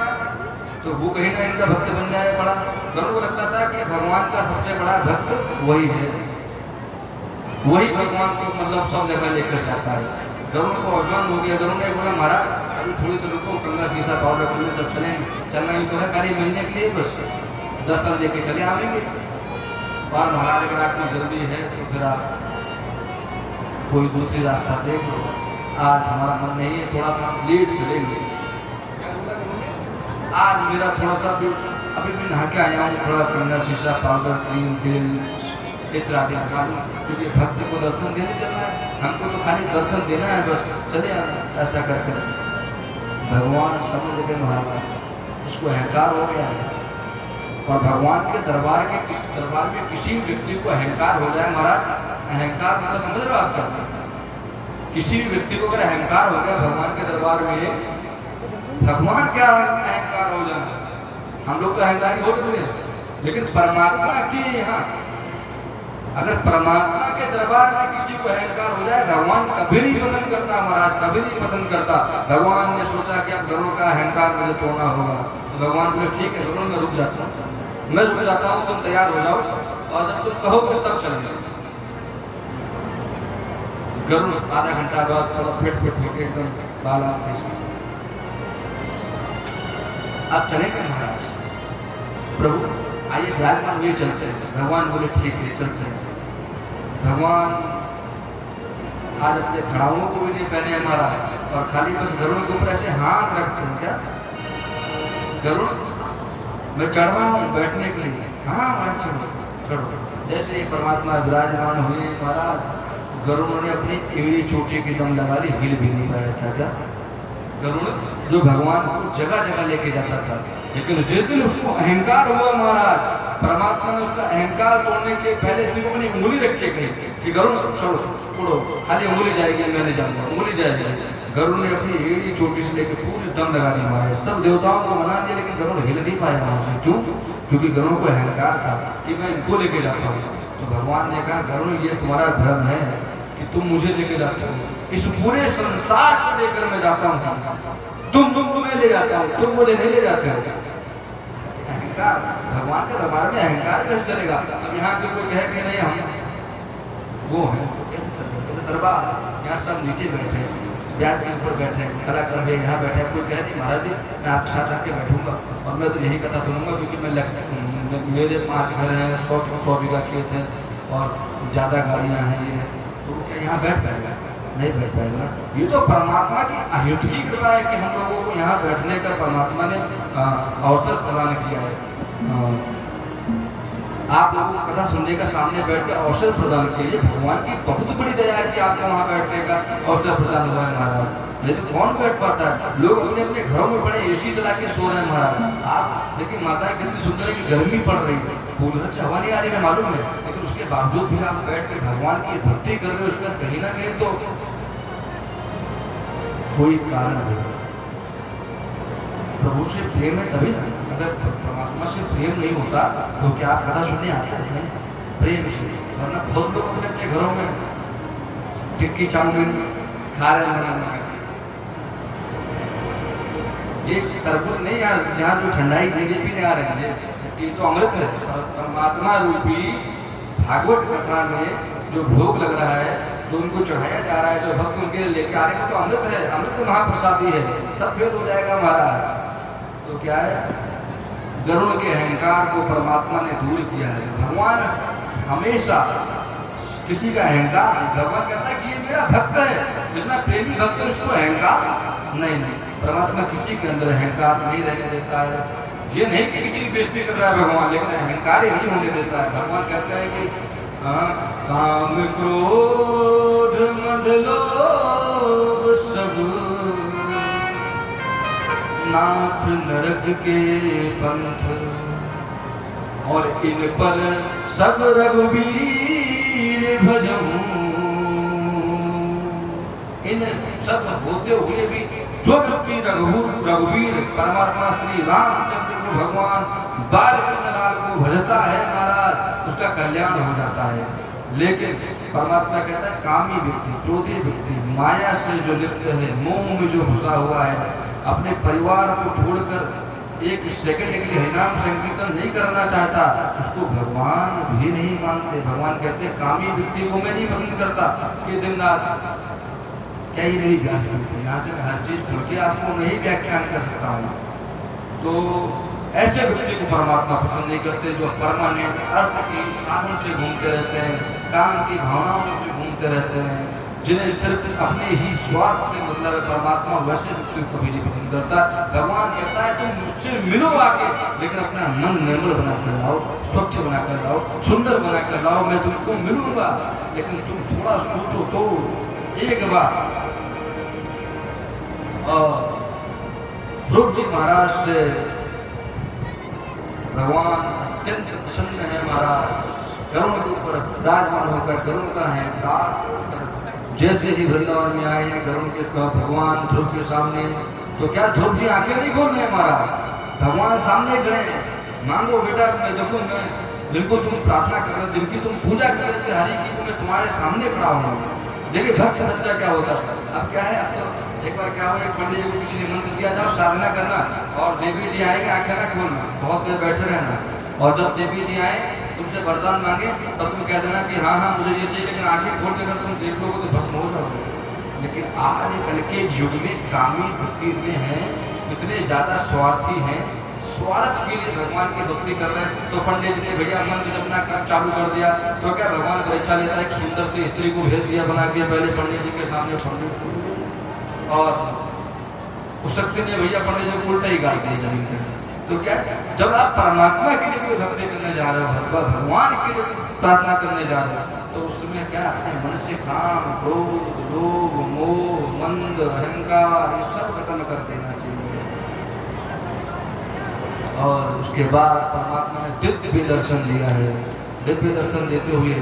तो वो कहीं ना इनका भक्त बन जाए बड़ा। गरुड़ को लगता था कि भगवान का सबसे बड़ा भक्त वही है, वही भगवान को मतलब सब जगह लेकर जाता है। गरुड़ को अभिमान हो गया। गरुड़ ने बोला महाराज अभी थोड़ी देर रुको, गंगा शीशा पाउडर करने तब चलेंगे। चलना ही तो है, खाली मिलने के लिए बस दस्तक लेके चले आएंगे। और महाराज अगर आपको जल्दी है तो फिर आप कोई दूसरी रास्ता देख लो, आज हमारा मन नहीं है, थोड़ा सा लेट चलेंगे। आज मेरा थोड़ा सा फिर अभी भी नहा के आया हूँ, थोड़ा गंगा शीशा पाउडर क्रीम तेल इत्यादि क्योंकि भक्त को दर्शन देने चलना है, हमको तो खाली दर्शन देना है बस, चले आना। ऐसा करके भगवान समझ गए महाराज, इसको अहंकार हो गया है। और भगवान के दरबार में किसी व्यक्ति को अहंकार हो जाए महाराज, अहंकार मतलब समझ रहे हो आपका, किसी भी व्यक्ति को अगर अहंकार हो गया भगवान के दरबार में, भगवान क्या अहंकार हो जाना, हम लोग तो अहंकारी हो गए, लेकिन परमात्मा के यहाँ अगर परमात्मा के दरबार में किसी को अहंकार हो जाए, भगवान कभी नहीं पसंद करता महाराज, कभी नहीं पसंद करता। भगवान ने सोचा कि अब गरुड़ का अहंकार मुझे तोड़ना होगा, तो भगवान बोले ठीक है गरुड़ मैं रुक जाता हूँ, मैं रुक जाता हूँ, तुम तैयार हो जाओ और जब तुम कहोगे तब चलेंगे। गरुड़ आधा घंटा बाद थोड़ा फिट होके एकदम बाल अब चलेंगे महाराज, प्रभु आइए विराजमान हुए चलते हैं। भगवान बोले ठीक है चलते हैं। भगवान आज अपने खड़ाओं को भी नहीं पहने हमारा, और खाली बस गरुड़ के ऊपर ऐसे हाथ रखते हैं। क्या गरुड़ मैं चढ़ रहा हूँ बैठने के लिए, हाँ चढ़ो। जैसे ही परमात्मा विराजमान हुए महाराज, गरुड़ ने अपनी एड़ी चोटी की दम लगा ली, हिल भी नहीं पाया था। क्या गरुड़ जो भगवान को जगह जगह लेके जाता था, लेकिन जिस दिन उसको अहंकार हुआ महाराज, परमात्मा ने उसका अहंकार तोड़ने के लिए पहले सिर्फ अपनी उंगली रख के कही कि गरुड़ चलो उड़ो, खाली उंगली जाएगी, मैं नहीं जाऊंगा, उंगली जाएगी। गरुड़ ने अपनी एड़ी चोटी से लेकर पूरी दम लगा दी महाराज, सब देवताओं को मना दिया, लेकिन गरुड़ हिल नहीं पाया वहां से। क्यों? क्योंकि गरुड़ को अहंकार था कि मैं इनको लेके जाता हूँ। तो भगवान ने कहा गरुड़ ये तुम्हारा धर्म है कि तुम मुझे लेके जाते हो, इस पूरे संसार को लेकर मैं जाता हूँ, तुम्हें ले जाता हूँ, तुम मुझे नहीं ले जाते हो। अहंकार, भगवान के दरबार में अहंकार कैसे चलेगा? अब यहाँ के कोई कहे कि नहीं हम वो हैं, कैसे चलेगा दरबार? यहाँ सब नीचे बैठे, ब्याज के ऊपर बैठे, कलाकार भी यहाँ बैठे। कोई कहे नहीं महाराज जी मैं आपके साथ आके बैठूंगा और मैं तो यही कथा सुनूंगा, क्योंकि मेरे 5 घर हैं, 100 बीघा खेत हैं और ज़्यादा गाड़ियाँ हैं, ये तो क्या यहाँ बैठ पाएगा? नहीं बैठ पाएगा। ये तो परमात्मा की अहित की कृपा है कि हम लोगों को यहाँ बैठने का परमात्मा ने अवसर प्रदान किया है। आप लोगों को कथा सुनने का सामने बैठ के अवसर प्रदान किया, ये भगवान की बहुत बड़ी दया है कि आपको वहाँ बैठने का अवसर प्रदान हुआ है महाराज। नहीं तो कौन बैठ पाता है? लोग अपने अपने घरों में बड़े एसी चला के सो रहे हैं महाराज। आप देखिए माताएं कितनी सुंदर है कि गर्मी पड़ रही है, कूलर से हवा नहीं आ रही है मालूम है, लेकिन उसके बावजूद भी आप बैठ के भगवान की भक्ति कर रहे हो, उसका कहीं ना कहीं तो कोई कारण है। प्रभु से प्रेम है तभी ना, अगर परमात्मा से प्रेम नहीं होता तो क्या आप कथा सुनने आते हैं? प्रेम से, वरना बहुत लोग अपने अपने घरों में टिक्की चाउमीन खा रहे हैं। ये तरबूज नहीं यार, जहाँ जो ठंडाई जलेबी नहीं आ रहे हैं, ये तो अमृत है। परमात्मा रूपी भागवत कथा में जो भोग लग रहा है, जो उनको चढ़ाया जा रहा है, जो भक्त उनके लेके आ रहे हैं, तो अमृत है, अमृत महाप्रसादी है, सब फेल हो जाएगा महाराज। तो क्या है? गरुड़ के अहंकार को परमात्मा ने दूर किया है। भगवान हमेशा किसी का अहंकार, भगवान कहता है कि ये मेरा भक्त है, जितना प्रेमी भक्त है उसको अहंकार नहीं। परमात्मा किसी के अंदर अहंकार नहीं रहने देता है। ये नहीं कि किसी की बेइज्जती कर रहा है भगवान, लेकिन अहंकार ही नहीं होने देता है। भगवान कहता है कि काम क्रोध मद लोभ सब नाथ नरक के पंथ, और इन पर सब रघुवीर भजऊं। इन सब होते हुए भी जो व्यक्ति रघुवीर परमात्मा श्री रामचंद्र को, भगवान बाल कृष्ण लाल को भजता है महाराज, उसका कल्याण हो जाता है। लेकिन परमात्मा कहता है कामी व्यक्ति, क्रोधी व्यक्ति, माया से जो लिप्त है, मोह में जो घुसा हुआ है, अपने परिवार को छोड़कर एक सेकंड के लिए हरिनाम संकीर्तन नहीं करना चाहता, उसको भगवान भी नहीं मानते। भगवान कहते हैं कामी व्यक्ति को मैं नहीं पसंद करता कि दिन रात क्या ही नहीं व्यास करते, यहाँ से मैं हर चीज खुल के आपको नहीं व्याख्यान कर सकता हूँ। तो ऐसे व्यक्ति को परमात्मा पसंद नहीं करते जो परमानेंट अर्थ के साधन से घूमते रहते हैं, काम की भावनाओं से घूमते रहते हैं, जिन्हें सिर्फ अपने ही स्वार्थ से मतलब है। परमात्मा वैसे व्यक्ति को कभी नहीं पसंद करता। भगवान कहता है तुम मुझसे मिलो आके, लेकिन अपना मन निर्मल बना कर लाओ, स्वच्छ बना कर लाओ, सुंदर बना कर लाओ, मैं तुमको मिलूंगा। लेकिन तुम थोड़ा सोचो तो एक बार। ध्रुव जी महाराज से भगवान अत्यंत प्रसन्न है। महाराज गरुड़ के ऊपर विराजमान होकर गरुड़ का है प्राण। जैसे ही वृंदावन में आए हैं गरुड़ के भगवान ध्रुव के सामने, तो क्या ध्रुव जी आंखें नहीं खोल रहे महाराज, भगवान सामने खड़े हैं। मांगो बेटा, मैं देखो मैं जिनको तुम प्रार्थना कर रहे, जिनकी तुम पूजा कर रहे थे हरि की, मैं तुम्हारे सामने खड़ा हूँ। देखिए भक्त सच्चा क्या होता है। अब क्या है, अब तो एक बार क्या हुआ, एक पंडित जी को किसी ने मंत्र दिया, जाओ साधना करना और देवी जी आएंगे, आंखें ना खोलना, बहुत देर बैठे रहना, और जब देवी जी आए तुमसे वरदान मांगे तब तुम कह देना कि हाँ हाँ मुझे ये चाहिए, लेकिन आंखें खोल के अगर तुम देख लोगे तो भस्म हो जाओगे। लेकिन आज कल के युग में कामी भक्ति इतने हैं, इतने ज्यादा स्वार्थी हैं, स्वार्थ के लिए भगवान की भक्ति कर रहे हैं। तो पंडित जी ने भैया मंत्र जपना काम चालू कर दिया, तो क्या भगवान परीक्षा लेता है, एक सुंदर सी स्त्री को भेज दिया बना के, पहले पंडित जी के सामने पंडित, और उस शक्ति ने भैया पंडित जी को उल्टा ही काट दिया जमीन के। तो क्या जब आप परमात्मा के लिए कोई भक्ति करने जा रहे हो, भगवान के लिए प्रार्थना करने जा रहे हो, तो उसमें क्या अपने मन से काम, क्रोध, लोभ, मोह, मंद, अहंकार ये सब खत्म कर देना चाहिए। और उसके बाद परमात्मा ने दिव्य दर्शन दिया है। दिव्य दर्शन देते हुए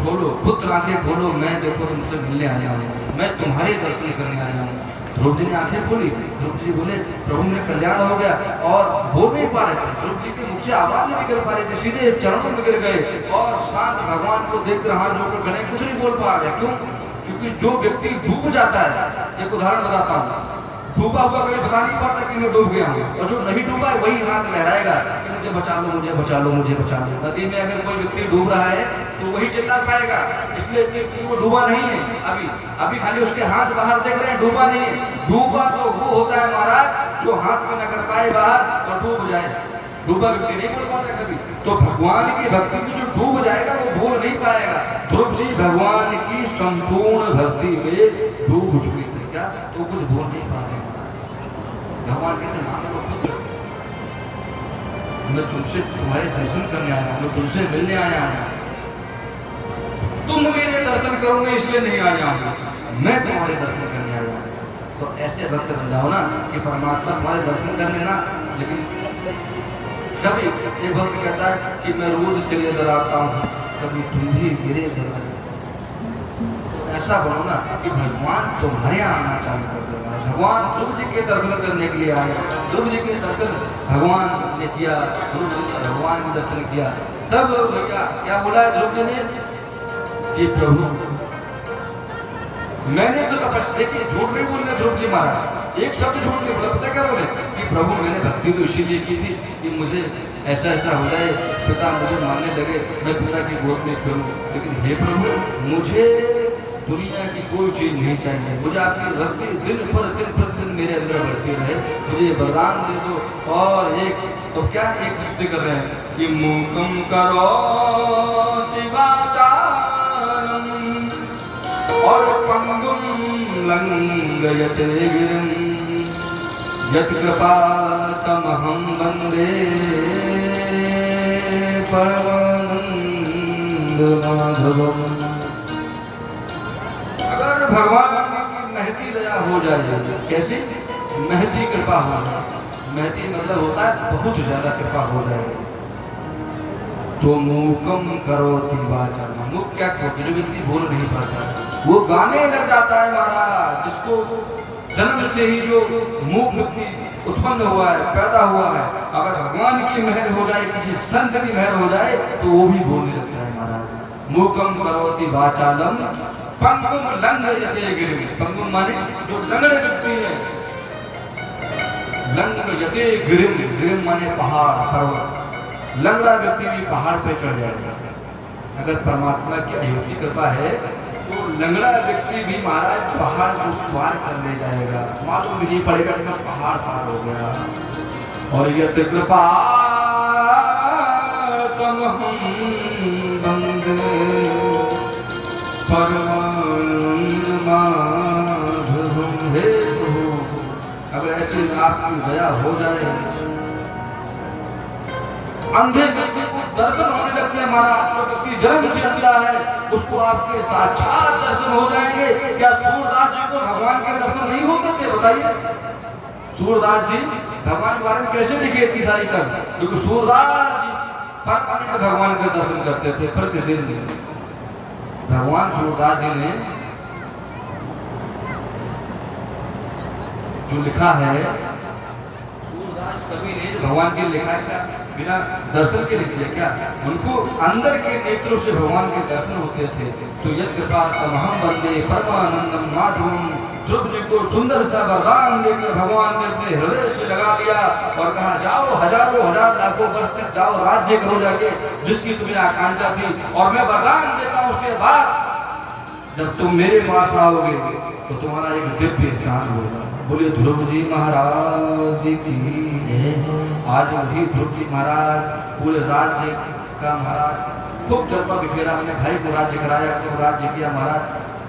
खोलो पुत्र आंखें खोलो, मैं देखो तुमसे मिलने आया हूँ, मैं तुम्हारे दर्शन करने आया हूँ। ध्रुव जी ने आंखें खोली, ध्रुव जी बोले प्रभु में कल्याण हो गया, और बोल नहीं पा रहे थे, ध्रुव जी के मुख से आवाज नहीं निकल पा रही थी, सीधे चरणों में गिर गए और शांत भगवान को देख कर हाथ जोड़कर खड़े, कुछ नहीं बोल पा रहे। क्यों? क्योंकि जो व्यक्ति डूब जाता है, एक उदाहरण बताता हूँ, डूबा हुआ कभी बता नहीं पाता कि मैं डूब गया हूँ, और जो नहीं डूबा है वही हाथ लहराएगा कि मुझे बचा लो, मुझे बचा लो, मुझे बचा लो। नदी में अगर कोई व्यक्ति डूब रहा है तो वही चिल्ला पाएगा, इसलिए कि वो डूबा नहीं है। अभी खाली उसके हाथ बाहर देख रहे हैं, डूबा नहीं है। डूबा तो वो होता है महाराज जो हाथ में न कर पाए बाहर और डूब जाए। डूबा व्यक्ति नहीं बोल पाता कभी। तो भगवान की भक्ति में जो डूब जाएगा वो बोल नहीं पाएगा। ध्रुव जी भगवान की संपूर्ण भक्ति में डूब चुके थे, क्या तो कुछ बोल नहीं पा रहे। भगवान कहते मान लो पुत्र, मैं तुमसे तुम्हारे दर्शन करने आया हूँ, मैं तुमसे मिलने आया हूँ, तुम मेरे दर्शन करो, मैं इसलिए नहीं आया हूँ, मैं तुम्हारे दर्शन करने आया हूँ। तो ऐसे भक्त बन जाओ ना कि परमात्मा तुम्हारे दर्शन कर लेना। लेकिन जब एक भक्त कहता है कि मैं रोज तेरे दर आता हूँ, कभी तुम भी मेरे दर आए, तो ऐसा बनो ना कि भगवान तुम्हारे यहाँ आना चालू कर देगा। भगवान ध्रुव जी के दर्शन करने के लिए आए, ध्रुव जी के दर्शन भगवान ने किया, ध्रुव जी ने भगवान के दर्शन किया। तब भैया क्या बोला ध्रुव जी ने कि प्रभु मैंने तो तपस्या, देखिए झूठ नहीं बोलने ध्रुव जी महाराज, एक शब्द झूठ नहीं बोला। पता क्या बोले कि प्रभु मैंने भक्ति तो इसीलिए की थी कि मुझे ऐसा ऐसा हो जाए, पिता मुझे मानने लगे, मैं पिता की गोद में खेलूं। लेकिन हे प्रभु मुझे दुनिया की कोई चीज नहीं चाहिए, मुझे आपकी भक्ति दिन प्रतिदिन मेरे अंदर बढ़ती रहे, मुझे वरदान दे दो। और एक तो क्या एक स्तुति कर रहे हैं कि मूकम करो वाचालम और पंगुम लंघयते गिरिम यत् कृपातमहं वन्दे परमानंद माधवम। अगर भगवान की महती दया हो जाए, कैसे महती कृपा हो जाए, महती मतलब होता है बहुत ज्यादा कृपा हो जाए, तो मूकम करोति वाचालम। मूक क्या कहते, जो व्यक्ति बोल नहीं पाता वो गाने लग जाता है महाराज। जिसको जन्म से ही जो मूक व्यक्ति उत्पन्न हुआ है, पैदा हुआ है, अगर भगवान की मेहर हो जाए, किसी संत की मेहर हो जाए तो वो भी बोलने लगता है महाराज। मूकम करोति वाचालम पंगुम लंघयते गिरिम। पंगुम माने जो लंगड़े व्यक्ति है, लंघयते गिरिम, गिरिम माने पहाड़, पर्वत। लंगड़ा व्यक्ति भी पहाड़ पे चढ़ जाएगा। अगर परमात्मा की अयोची कृपा है तो लंगड़ा व्यक्ति भी महाराज पहाड़ को पार कर ले जाएगा, मालूम नहीं पड़ेगा कि पहाड़ पार हो गया। और यत कृपा तम हम बंदे परमानंद माधवम। हे प्रभु, अगर ऐसी आपकी दया हो जाए, अंधे व्यक्ति को दर्शन होने लगते हैं महाराज। जो व्यक्ति जन्म से अंधा है उसको आपके साक्षात दर्शन हो जाएंगे। क्या सूरदास जी को भगवान के दर्शन नहीं होते थे? बताइए, सूरदास जी भगवान के बारे में कैसे लिखे इतनी सारी कर? क्योंकि सूरदास जी परमानेंट भगवान के दर्शन करते थे प्रतिदिन। भगवान सूरदास जी ने जो लिखा है, सूरदास कवि ने भगवान के लिखा है क्या बिना दर्शन के लिख दिया क्या? उनको अंदर के नेत्रों से भगवान के दर्शन होते थे। तो यद कृपा तमहम वंदे परमानंदम माधवम। ध्रुव जी को सुंदर सा वरदान देकर भगवान ने अपने हृदय से लगा लिया और कहा, जाओ हजारों हजार लाखों वर्ष तक जाओ, राज्य करो जाके जिसकी तुम्हें आकांक्षा थी, और मैं वरदान देता हूँ उसके बाद जब तुम मेरे पास आओगे तो तुम्हारा एक दिव्य स्थान होगा। बोलिए ध्रुव जी महाराज की जय। आज वही ध्रुव जी महाराज पूरे राज्य का महाराज खूब जलवा बिखेरा, अपने भाई को राज्य कराया, खूब राज्य किया महाराज।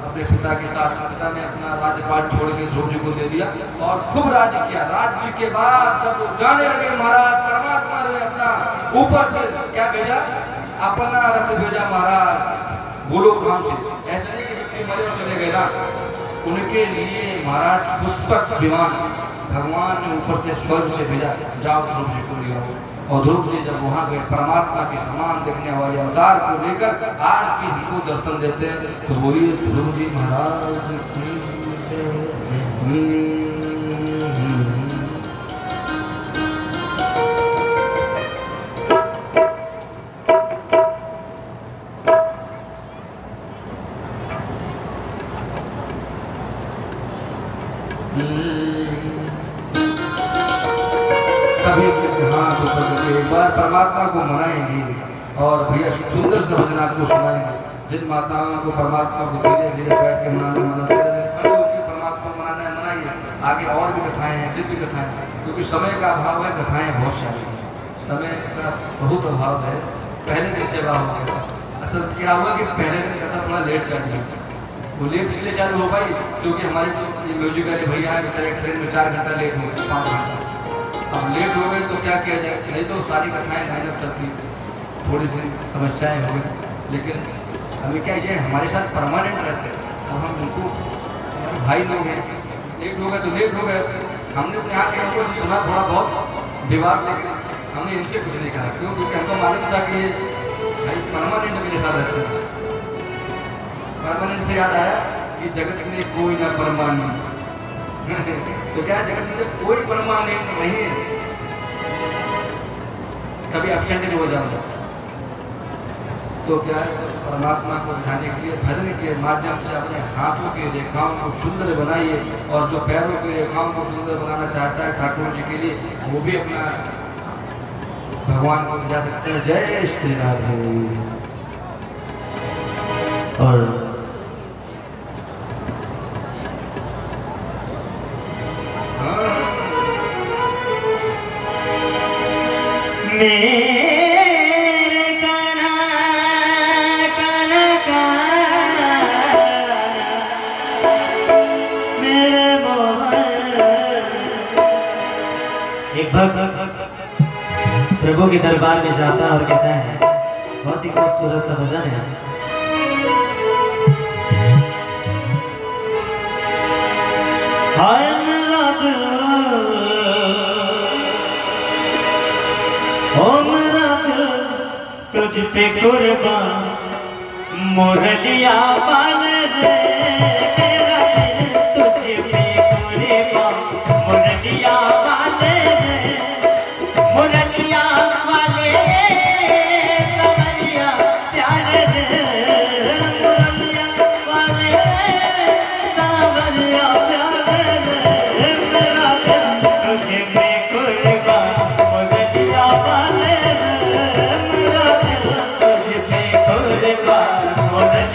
अपने पिता के साथ पिता ने अपना राज्यपाट छोड़ के ध्रुव जी को दे दिया और खूब राज्य किया। राज्य के बाद जब वो जाने लगे महाराज, परमात्मा ने अपना ऊपर से क्या भेजा? अपना रथ भेजा महाराज गोलोकधाम से। ऐसे नहीं कि व्यक्ति मरे और चले गए ना, उनके लिए महाराज पुष्पक विमान भगवान ने ऊपर से स्वर्ग से भेजा, जाओ ध्रुव जी को ले आओ। और ध्रुव जी जब वहां गए, परमात्मा के समान देखने वाले अवतार को लेकर आज भी हमको दर्शन देते हैं। तो बोलिए ध्रुव जी महाराज की जय। सभी हाथ ऊपर करके एक बार परमात्मा को मनाएंगे और भैया सुंदर से भजन आपको सुनाएंगे। जिन माताओं को परमात्मा को धीरे धीरे बैठ के मनाते परमात्मा मनाइए। आगे और भी कथाएं हैं, दिव्य कथाएं, क्योंकि समय का अभाव है, कथाएं बहुत सारी हैं, समय का बहुत अभाव है। पहले दिन सेवा हो गया, असल क्या हुआ कि पहले दिन कथा थोड़ा लेट चल गई। वो लेट इसलिए चालू हो पाई क्योंकि हमारे जो म्यूजिक वाले भैया हैं बेचारे ट्रेन में 4 घंटा लेट हो गए, 5 घंटा। अब लेट हो गए तो क्या किया जाए? नहीं तो सारी कथाएं लाइनअप चलती, थोड़ी सी समस्याएं हो गई। लेकिन हमें क्या, ये हमारे साथ परमानेंट रहते हैं और हम उनको भाई लोग हैं। लेट हो गए तो लेट हो गए। हमने तो यहाँ के लोगों से सुना थोड़ा बहुत विवाद, लेकिन हमने इनसे कुछ नहीं कहा। क्यों? क्योंकि हमको मालूम था कि ये भाई परमानेंट मेरे साथ रहते हैं। परमानेंट से याद आया कि जगत में कोई ना परमानेंट तो क्या जगत में कोई परमानेंट नहीं है, कभी एब्सेंट हो जाऊंगा। तो क्या है, तो परमात्मा को दिखाने के लिए भजन के माध्यम से अपने हाथों की रेखाओं को सुंदर बनाइए, और जो पैरों की रेखाओं को सुंदर बनाना चाहता है ठाकुर जी के लिए, वो भी अपना भगवान को जा सकते हैं। जय श्री राधे। और मेरे काना काना काना मेरे मोहन। एक भक्त प्रभु के दरबार में जाता है और कहता है, बहुत ही खूबसूरत सा भजन है। हाय मेरा दिल, ओ मेरा दिल तुझ पे कुर्बान, मोहलिया बन रे। मेरा दिल तुझ पे कुर्बान, मोहलिया बन रे।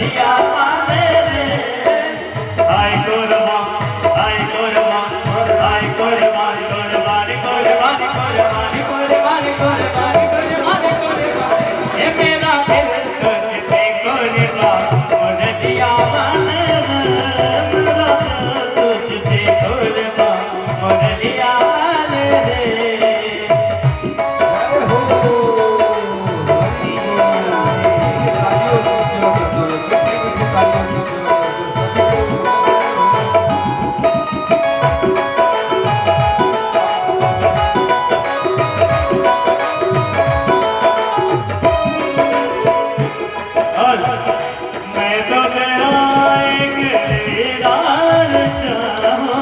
मुरलिया माने रे आय कुर्बान आय कुर्बान आय कुर्बान कुर्बान कुर्बान कुर्बान कुर्बान कुर्बान कुर्बान कुर्बान ये मेरा दिल तुझ पे कुर्बान मुरलिया माने रे मेरा दिल तुझ पे कुर्बान मुरलिया माने रे मैं तो तेरा एक दीदार चाहूं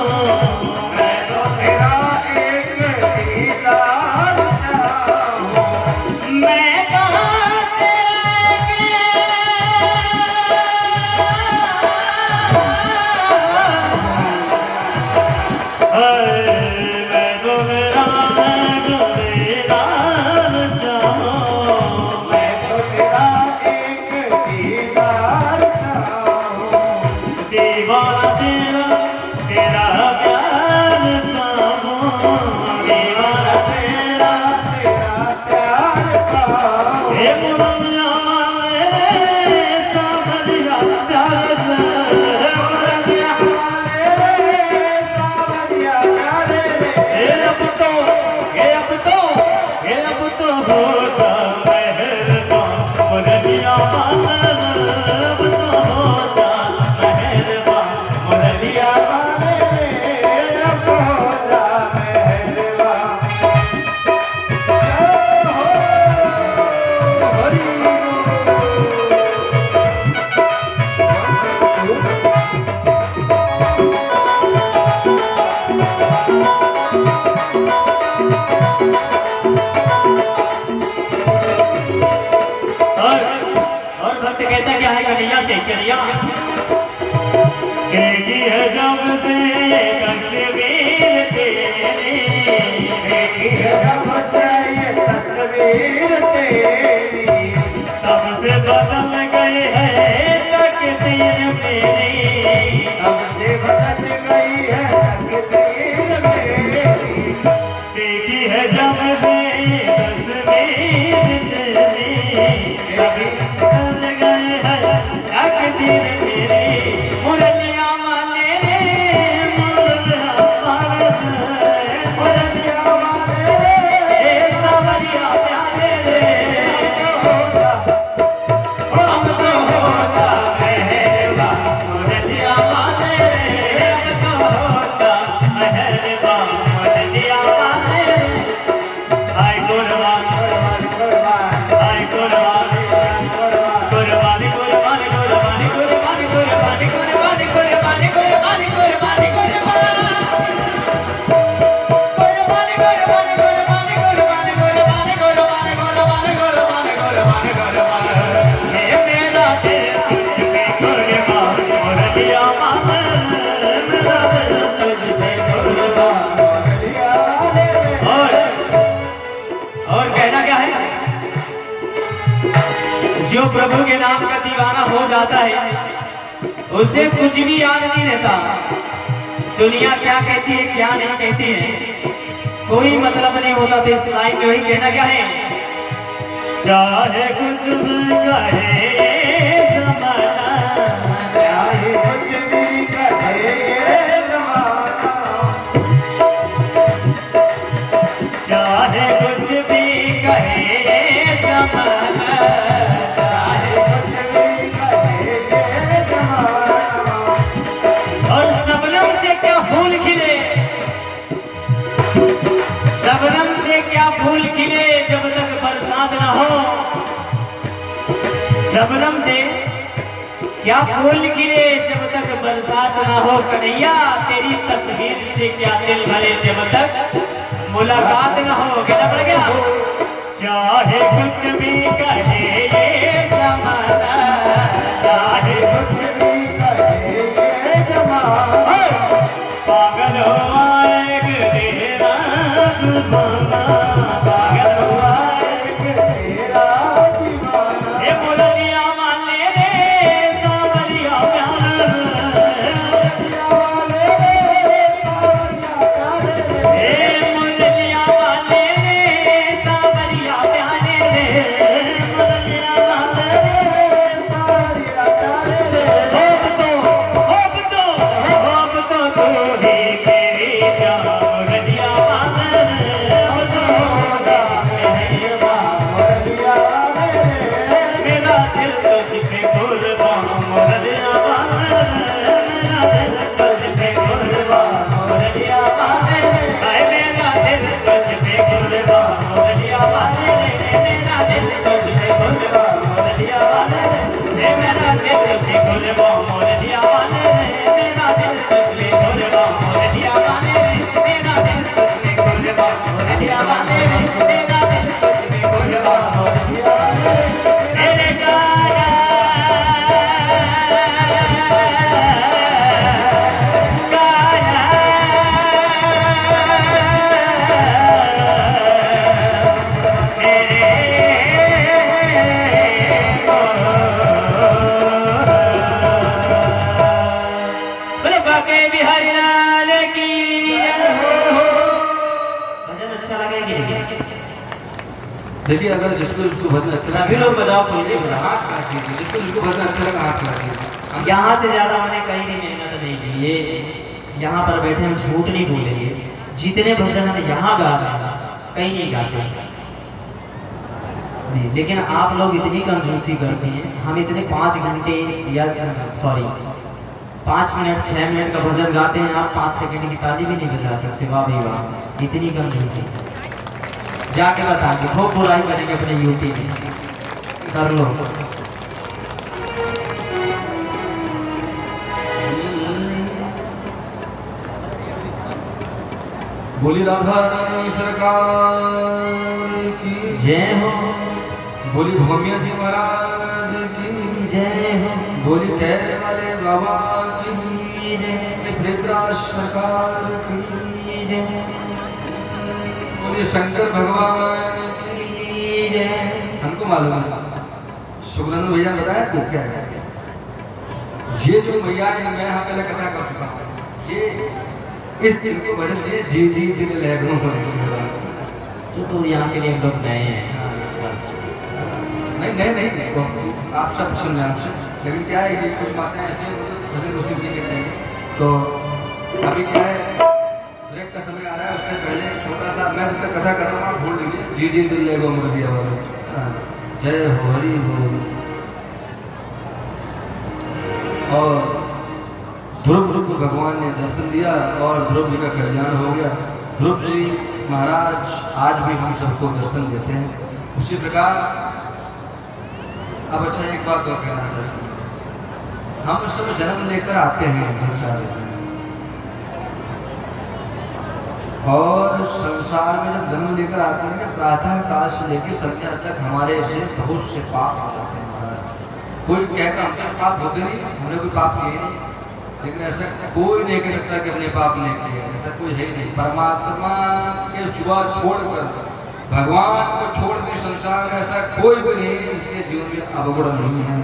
मैं तो तेरा एक दीदार चाहूं मैं कहाँ मैं तो तेरा एक दीदार चाहूं मैं तो तेरा एक दीदार चाहूं दीवाना तेरा तेरा प्यार पाऊं दीवाना तेरा तेरा प्यार पाऊं हे मुरलिया माने रे सावरिया प्यार से मुरलिया माने रे सावरिया प्यार रे हे अब तो हो जा मेहरबान मुरलिया माने रे अब तो हो जा मेहरबान मुरलिया माने रे अब हो जा मेहरबान और भक्त कहता क्या है कन्हैया से कन्हैया देखी है जब से ये तस्वीर तेरी देखी है जब से ये तस्वीर तेरी तब से बदल गई है तकदीर मेरी तब से बदल गई है तकदीर मेरी देखी है जब से ये तस्वीर तेरी कभी बदल गए हैं तकदीर मेरी मुरलिया माने रे मुरलिया माने रे मुरलिया माने रे सावरिया प्यारे रे हम तो हो जा मेहरबान मुरलिया माने रे हम तो हो जा मेहरबान मुरलिया माने रे आय कुर्बान कुर्बान कुर्बान आय कुर्बान कुर्बानी कुर्बानी कुर्बानी कुर्बानी कुर्बानी कुर्बानी कुर्बानी कुर्बानी कुर्बानी कुर्बानी ये मेरा दिल तुझ पे कुर्बान मुरलिया माने मेरा दिल तुझ पे कुर्बान मुरलिया माने और कहना क्या है जो प्रभु के नाम का दीवाना हो जाता है उसे कुछ भी याद नहीं रहता दुनिया क्या कहती है क्या नहीं कहती है कोई मतलब नहीं होता तो इस लाइन में वही कहना क्या है चाहे कुछ भी कहे ज़माना चाहे कुछ भी कहे ज़माना चाहे कुछ भी कहे ज़माना चाहे कुछ भी कहे ज़माना और शबनम से क्या फूल खिले शबनम से क्या फूल खिले जब तक बरसात ना हो शबनम से क्या फूल खिले जब तक बरसात ना हो कन्हैया तेरी तस्वीर से क्या दिल भरे जब तक मुलाकात ना हो कहना पड़ गया चाहे कुछ भी कहे ये जमाना चाहे कुछ भी कहे ये जमाना पागल हुआ एक तेरा दीवाना पागल हुआ एक तेरा दीवाना ये मुरलिया माने रे दिल तुझे गुलवा मोरलिया वाले रे मेरा दिल तुझे गुलवा मोरलिया वाले रे मेरा दिल तुझे गुलवा मोरलिया वाले रे मेरा दिल तुझे गुलवा मोरलिया वाले रे मेरा दिल तुझे गुलवा मोरलिया वाले मेरे गाना देखिए अगर जिसको जिसको भजन अच्छा लगा सभी लोग बजाओ पहले बजाओ हाथ खड़ा कीजिए, जिसको जिसको भजन अच्छा लगा हाथ खड़ा कीजिए। यहाँ से ज्यादा मैंने कहीं नहीं मेहनत नहीं की ये यहाँ पर बैठे हम झूठ नहीं बोलेंगे जितने भजन हम यहाँ गा रहे हैं कहीं नहीं गाते जी लेकिन आप लोग इतनी कंजूसी करते हैं हम इतने 5 घंटे या सॉरी 5 मिनट 6 मिनट का भजन गाते हैं आप 5 सेकंड की ताली भी नहीं बजा सकते वाह भाई वाह इतनी कंजूसी जाके बताएंगे खूब बुराई करेंगे अपने यूटी में कर लो बोली राधा रानी सरकार की जय हो बोली भौमिया जी महाराज की जय हो बोली कहने वाले बाबा की जय पृथ्वीराज सरकार की जय बोली शंकर भगवान की जय हमको मालूम है सुगंध भैया ने बताया तो क्या है ये जो भैया है मैं यहाँ पहले कथा कर चुका हूँ ये इस दिन को भजन दिए जी जी दिल लहरों तो यहाँ के लिए हम लोग नए हैं बस नहीं नहीं नहीं नहीं तो आप सब सुन रहे हैं आपसे लेकिन क्या है ये कुछ बातें ऐसे भजन उसी के चाहिए तो अभी क्या है ब्रेक का समय आ रहा है उससे पहले एक छोटा सा मैं अभी तक कथा कर रहा हूँ भूल लीजिए जी जी दिल लहरों में दिया वाले जय हो हरि हो और ध्रुव जी को भगवान ने दर्शन दिया और ध्रुव जी का कल्याण हो गया ध्रुव जी महाराज आज भी हम सबको दर्शन देते हैं उसी प्रकार अब अच्छा एक बात और कहना चाहते हैं हम सब जन्म लेकर आते हैं संसार में और संसार में जब जन्म लेकर आते हैं ना प्रातः काल से लेकर संध्या तक हमारे से बहुत से पाप हो जाते हैं महाराज कोई कहता हमने पाप होते नहीं हमने कोई पाप किए नहीं लेकिन ऐसा कोई नहीं कह सकता कि अपने पाप नहीं किए ऐसा कोई है ही नहीं परमात्मा के सिवा छोड़कर भगवान को छोड़कर संसार में ऐसा कोई भी नहीं है जिसके जीवन में अवगुण नहीं है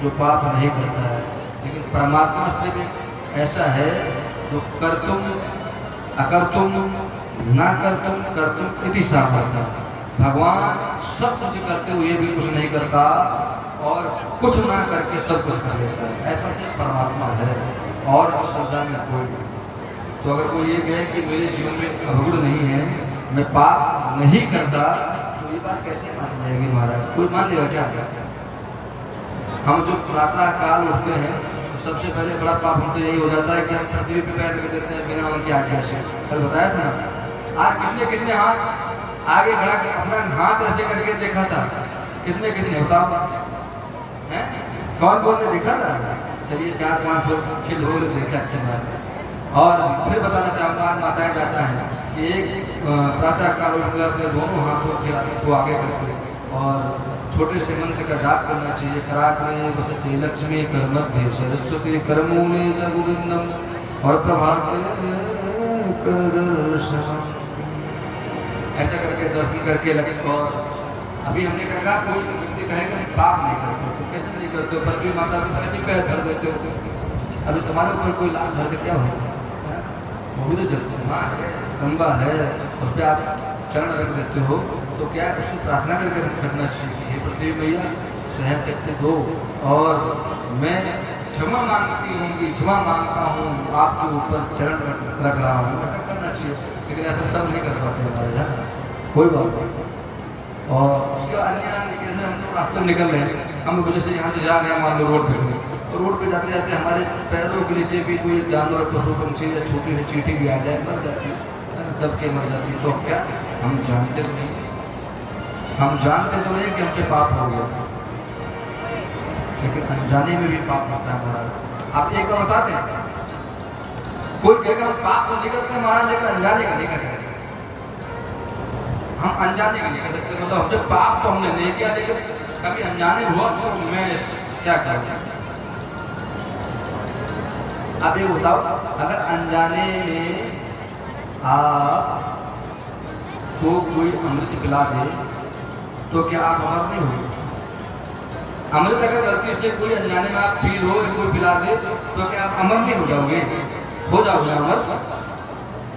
जो पाप नहीं करता है लेकिन परमात्मा से भी ऐसा है जो कर तुम अकर तुम ना कर तुम इति सामर्थ्य भगवान सब कुछ करते हुए भी कुछ नहीं करता और कुछ ना करके सब कुछ कर लेता है ऐसा सिर्फ परमात्मा है और संसार में कोई नहीं तो अगर कोई ये कहे कि मेरे जीवन में अवगुण नहीं है मैं पाप नहीं करता तो ये बात कैसे मान जाएगी महाराज कोई मान लेगा क्या हम जो प्रातः काल उठते हैं तो सबसे पहले बड़ा पाप हमसे यही हो जाता है कि हम पृथ्वी पे पैर रख देते हैं बिना उनकी आज्ञा से कल बताया था ना आज किसने हाथ आगे खड़ा कर अपना हाथ ऐसे करके देखा था किसने बताओ हैं कौन कौन ने देखा था चलिए 4-5 6 लोगों ने देखा अच्छी बात है और फिर बताना चाहूँगा आज माताएं जाता है कि एक प्रातः काल उठकर अपने दोनों हाथों को आगे करके और छोटे से मंत्र का जाप करना चाहिए कराग्रे वसते लक्ष्मी कर्मभ्य सरस्वती कर्मूले च गोविंदम और प्रभात ऐसा करके दर्शन करके लक्ष्य और अभी हमने कहा कोई व्यक्ति कहेगा पाप नहीं करते तो कैसे नहीं करते हो पर भी माता पिता ऐसे पैर धर देते हो अभी तुम्हारे ऊपर कोई लाभ धर के क्या होगा वो भी तो जल्दी माँ है गंगा है उस पर आप चरण रख देते हो तो क्या उसको प्रार्थना करके रखना चाहिए हे पृथ्वी मैया सहन शक्ति दो और मैं क्षमा मांगती हूँ कि क्षमा मांगता हूँ आपके ऊपर चरण रख रहा हूँ ऐसा करना चाहिए लेकिन ऐसा सब नहीं कर पाते हमारे यहाँ कोई बात नहीं और उसके अन्य जैसे हम लोग रास्ते में निकल रहे हैं हम वजह से यहाँ से जा रहे हैं मान लो रोड पे तो रोड पे जाते जाते हमारे पैरों के नीचे भी कोई जानवर पशु पंछी या छोटी सी चींटी भी आ जाए मर जाती है दब के मर जाती तो क्या हम जानते नहीं हम जानते तो नहीं कि हमसे पाप हो गया, लेकिन अनजाने में भी पाप होता है महाराज। आप एक बार बताते हैं, कोई कहेगा हम पाप तो नहीं करते महाराज, लेकिन अनजाने का नहीं कर सकते। हम अनजाने का नहीं कर सकते, मतलब हमसे पाप तो हमने नहीं किया, लेकिन कभी अनजाने हुआ तो मैं क्या करूँ। आप ये बताओ, अगर अनजाने में आप को कोई अमृत पिला दे तो क्या आप अमर नहीं होंगे? अमृत अगर गलती से कोई अनजाने में आप पी लो, कोई पिला दे तो क्या आप अमर नहीं हो जाओगे? हो जाओगे अमर,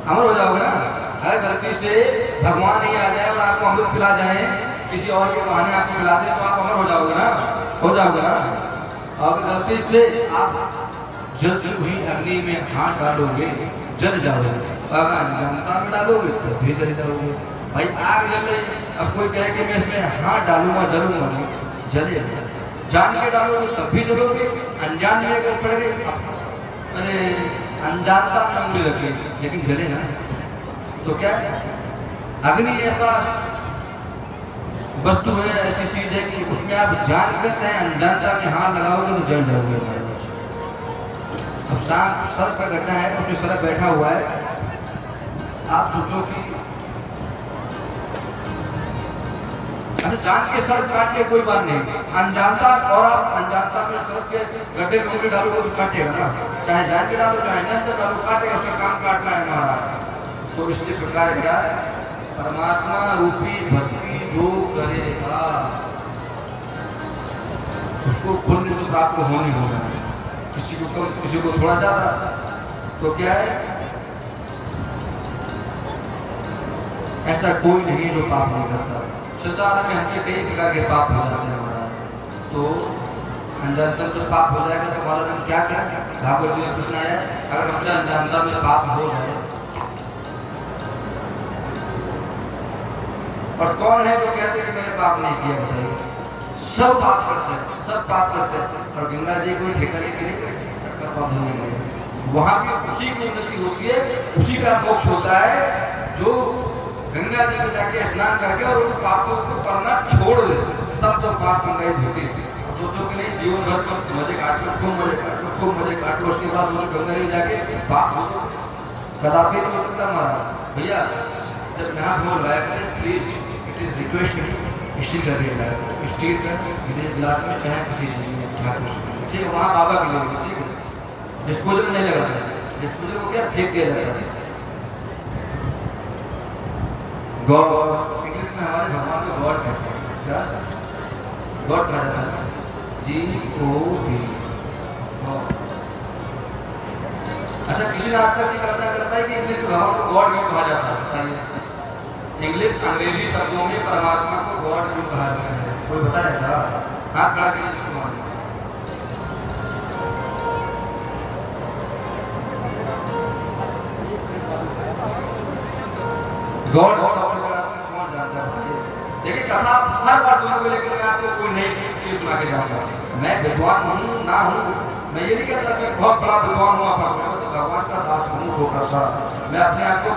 अमर हो जाओगे ना। अगर गलती से भगवान ही आ जाए और आपको अमृत पिला जाए, किसी और के बहाने आपको पिला दे, तो आप अमर हो जाओगे ना, हो जाओगे ना। और गलती से आप जलती हुई अग्नि में हाथ डालोगे, जल जाओगे। अगर अनजानता में डालोगे तो भी जल जाओगे। भाई आग जल रही, अब कोई कहे कि मैं इसमें हाथ डालूंगा जलूंगा नहीं, जलेगा। जान के डालोगे तब भी जलोगे, अनजान में अगर पड़ गए, अरे अनजानता में उंगली लगे लेकिन जले ना। तो क्या अग्नि ऐसा वस्तु है, ऐसी चीज है कि उसमें आप जान कर चाहे अनजानता में हाथ लगाओगे तो जल जाओगे। अब सांप सर्प का घटना है, उसमें सर्प बैठा हुआ है। आप सोचो कि अच्छा जान के सर्प काट के कोई बात नहीं, अनजानता और आप अनजानता में सर्प के गड्ढे में उंगली डालोगे तो काटेगा ना, चाहे जान के डालो चाहे अनजान डालो, काटेगा, उसका काम काटना है महाराज। तो इसी प्रकार क्या परमात्मा रूपी भक्ति जो करेगा उसको पुण्य तो प्राप्त होने होगा। किसी को कम किसी को थोड़ा ज्यादा, तो क्या है ऐसा कोई नहीं जो पाप नहीं करता। संसार में हमसे कई प्रकार के पाप हो जाते हैं हमारा, तो अनजानता में पाप हो जाएगा तो हमारा हम क्या करें? भागवत में प्रश्न आया, अगर हमसे अनजानता में पाप हो जाए, और कौन है जो कहते हैं कि मैंने पाप नहीं किया? बताइए, सब पाप करते हैं, सब पाप करते हैं, और गंगा जी कोई ठेका नहीं करेंगे, सबका पाप नहीं करेंगे। वहां भी उसी की उन्नति होती है, उसी का मोक्ष होता है जो गंगा जी में जाके स्नान करके और उन पापों को करना छोड़ दे, तब तो पाप गंगा धोती है। सोचो कि नहीं जीवन भर में मजे काटो, खूब मजे काटो, खूब मजे काटो, उसके बाद वो गंगा जी जाके पाप हो कदापि नहीं हो सकता महाराज। भैया जब यहाँ धो लाया करें please, it is request, steel का रेट है, स्टील का गिलास में चाहे किसी चीज में ठीक है, वहाँ बाबा के लिए ठीक है, डिस्पोजल नहीं लगाता है, डिस्पोजल को क्या फेंक दिया जाता है। गॉड इंग्लिश में हमारे भगवान को गॉड कहते हैं, क्या गॉड कहा जाता है, G-O-D। अच्छा किसी ने आज तक ये कल्पना करता है कि इंग्लिश में भगवान को गॉड क्यों कहा जाता है? बताइए, इंग्लिश अंग्रेजी शब्दों में परमात्मा को गॉड क्यों कहा जाता है? कोई बताएगा? हाथ खड़ा कीजिए इसको मान। गॉड शब्द का अर्थ कौन जानता है? देखिए कथा हर बार सुनोगे, लेकिन मैं आपको कोई नई चीज सुना के जाऊंगा। मैं विद्वान हूँ ना हूँ, मैं ये नहीं कहता कि बहुत बड़ा विद्वान हुआ, पर मैं तो भगवान का दास हूँ छोटा सा। मैं अपने आप को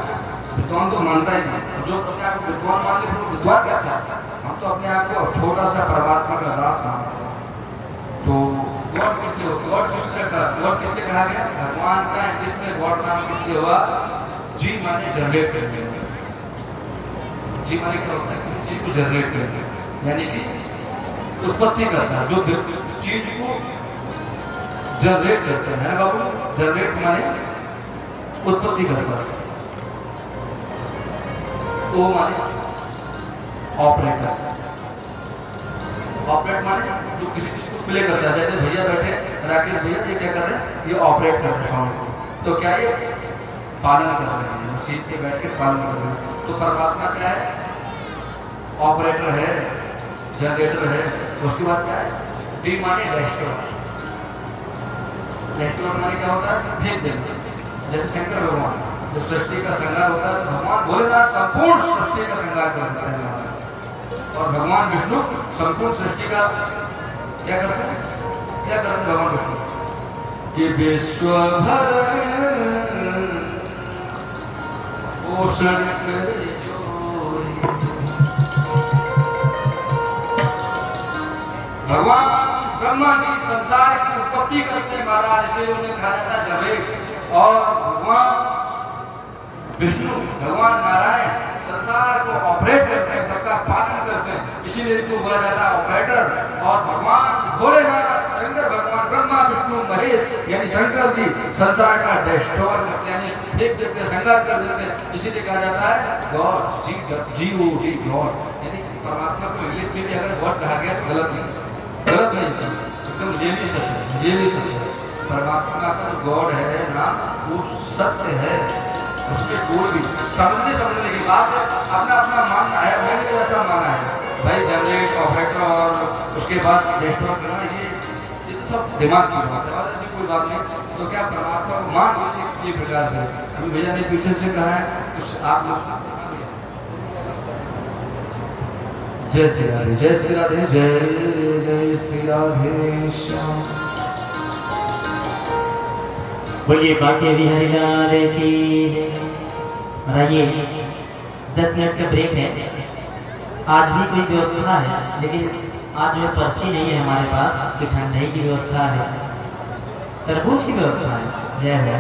विद्वान तो मानता ही नहीं, जो अपने आप को विद्वान मान ले वो विद्वान कैसा है? हम तो अपने आप को छोटा सा परमात्मा का दास मानते हैं। तो गॉड किसने गॉड किसने कहा गया? भगवान का इंग्लिश में गॉड नाम किसने हुआ? जी माने जनरेट करने, जी माने क्या होता है? चीज को जनरेट करना, यानी कि उत्पत्ति करना, जो चीज को जनरेट करता है ना बाबू, जनरेट माने उत्पत्ति करता है, ओ माने ऑपरेटर, ऑपरेट माने जो किसी चीज को प्ले करता है। जैसे भैया बैठे राकेश भैया, ये क्या कर रहे हैं? ये ऑपरेट कर रहे हैं साउंड को, तो क्या ये पालन कर रहे हैं, सीट पे बैठ के पालन कर रहे हैं। तो परमात्मा क्या है? ऑपरेटर है, जनरेटर है। उसके बाद क्या है? डी माने रेस्टोर, रेस्टोर माने क्या होता है? फेंक देना। जैसे शंकर भगवान जब सृष्टि का श्रृंगार होता है तो भगवान भोलेनाथ संपूर्ण सृष्टि का श्रृंगार करते हैं, और भगवान विष्णु संपूर्ण सृष्टि का क्या करते हैं? क्या करते हैं भगवान विष्णु? कि विश्व भरण पोषण करे भगवान ब्रह्मा जी संसार की उत्पत्ति करते हैं महाराज, इसे उन्हें कहा जाता है जनरेट। और भगवान विष्णु भगवान नारायण संसार को ऑपरेट करते हैं, सबका पालन करते हैं, इसीलिए इनको बोला जाता है ऑपरेटर। और भगवान भोलेनाथ शंकर भगवान ब्रह्मा विष्णु महेश यानी शंकर जी संसार का डिस्ट्रॉय करते हैं, यानी फेंक देते हैं, संहार कर देते हैं, इसीलिए कहा जाता है गॉड, GOD गॉड। यानी परमात्मा को इंग्लिश में भी अगर गॉड कहा गया तो गलत नहीं, एकदम रियली सच है, रियली सच है। परमात्मा का जो गॉड है ना वो सत्य है, उसके गुण भी समझने की बात है, अपना अपना मानना है। मैंने तो ऐसा माना है भाई, जनरेट ऑपरेटर और उसके बाद डिस्ट्रॉय करना, ये तो सब दिमाग की बात है और ऐसी कोई बात नहीं। तो क्या परमात्मा को मान लीजिए किसी प्रकार से। अभी भैया ने पीछे से कहा है कुछ आप लोग। जय श्री राधे, जय श्री राधे, जय जय श्री राधे श्याम। बोलिए बाकी बिहारी लाल की। आइए 10 मिनट का ब्रेक है। आज भी कोई व्यवस्था है, लेकिन आज जो पर्ची नहीं है हमारे पास, कि ठंडाई की व्यवस्था है, तरबूज की व्यवस्था है। जय है,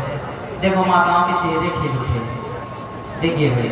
देखो माताओं के चेहरे खिल उठे, देखिए भाई।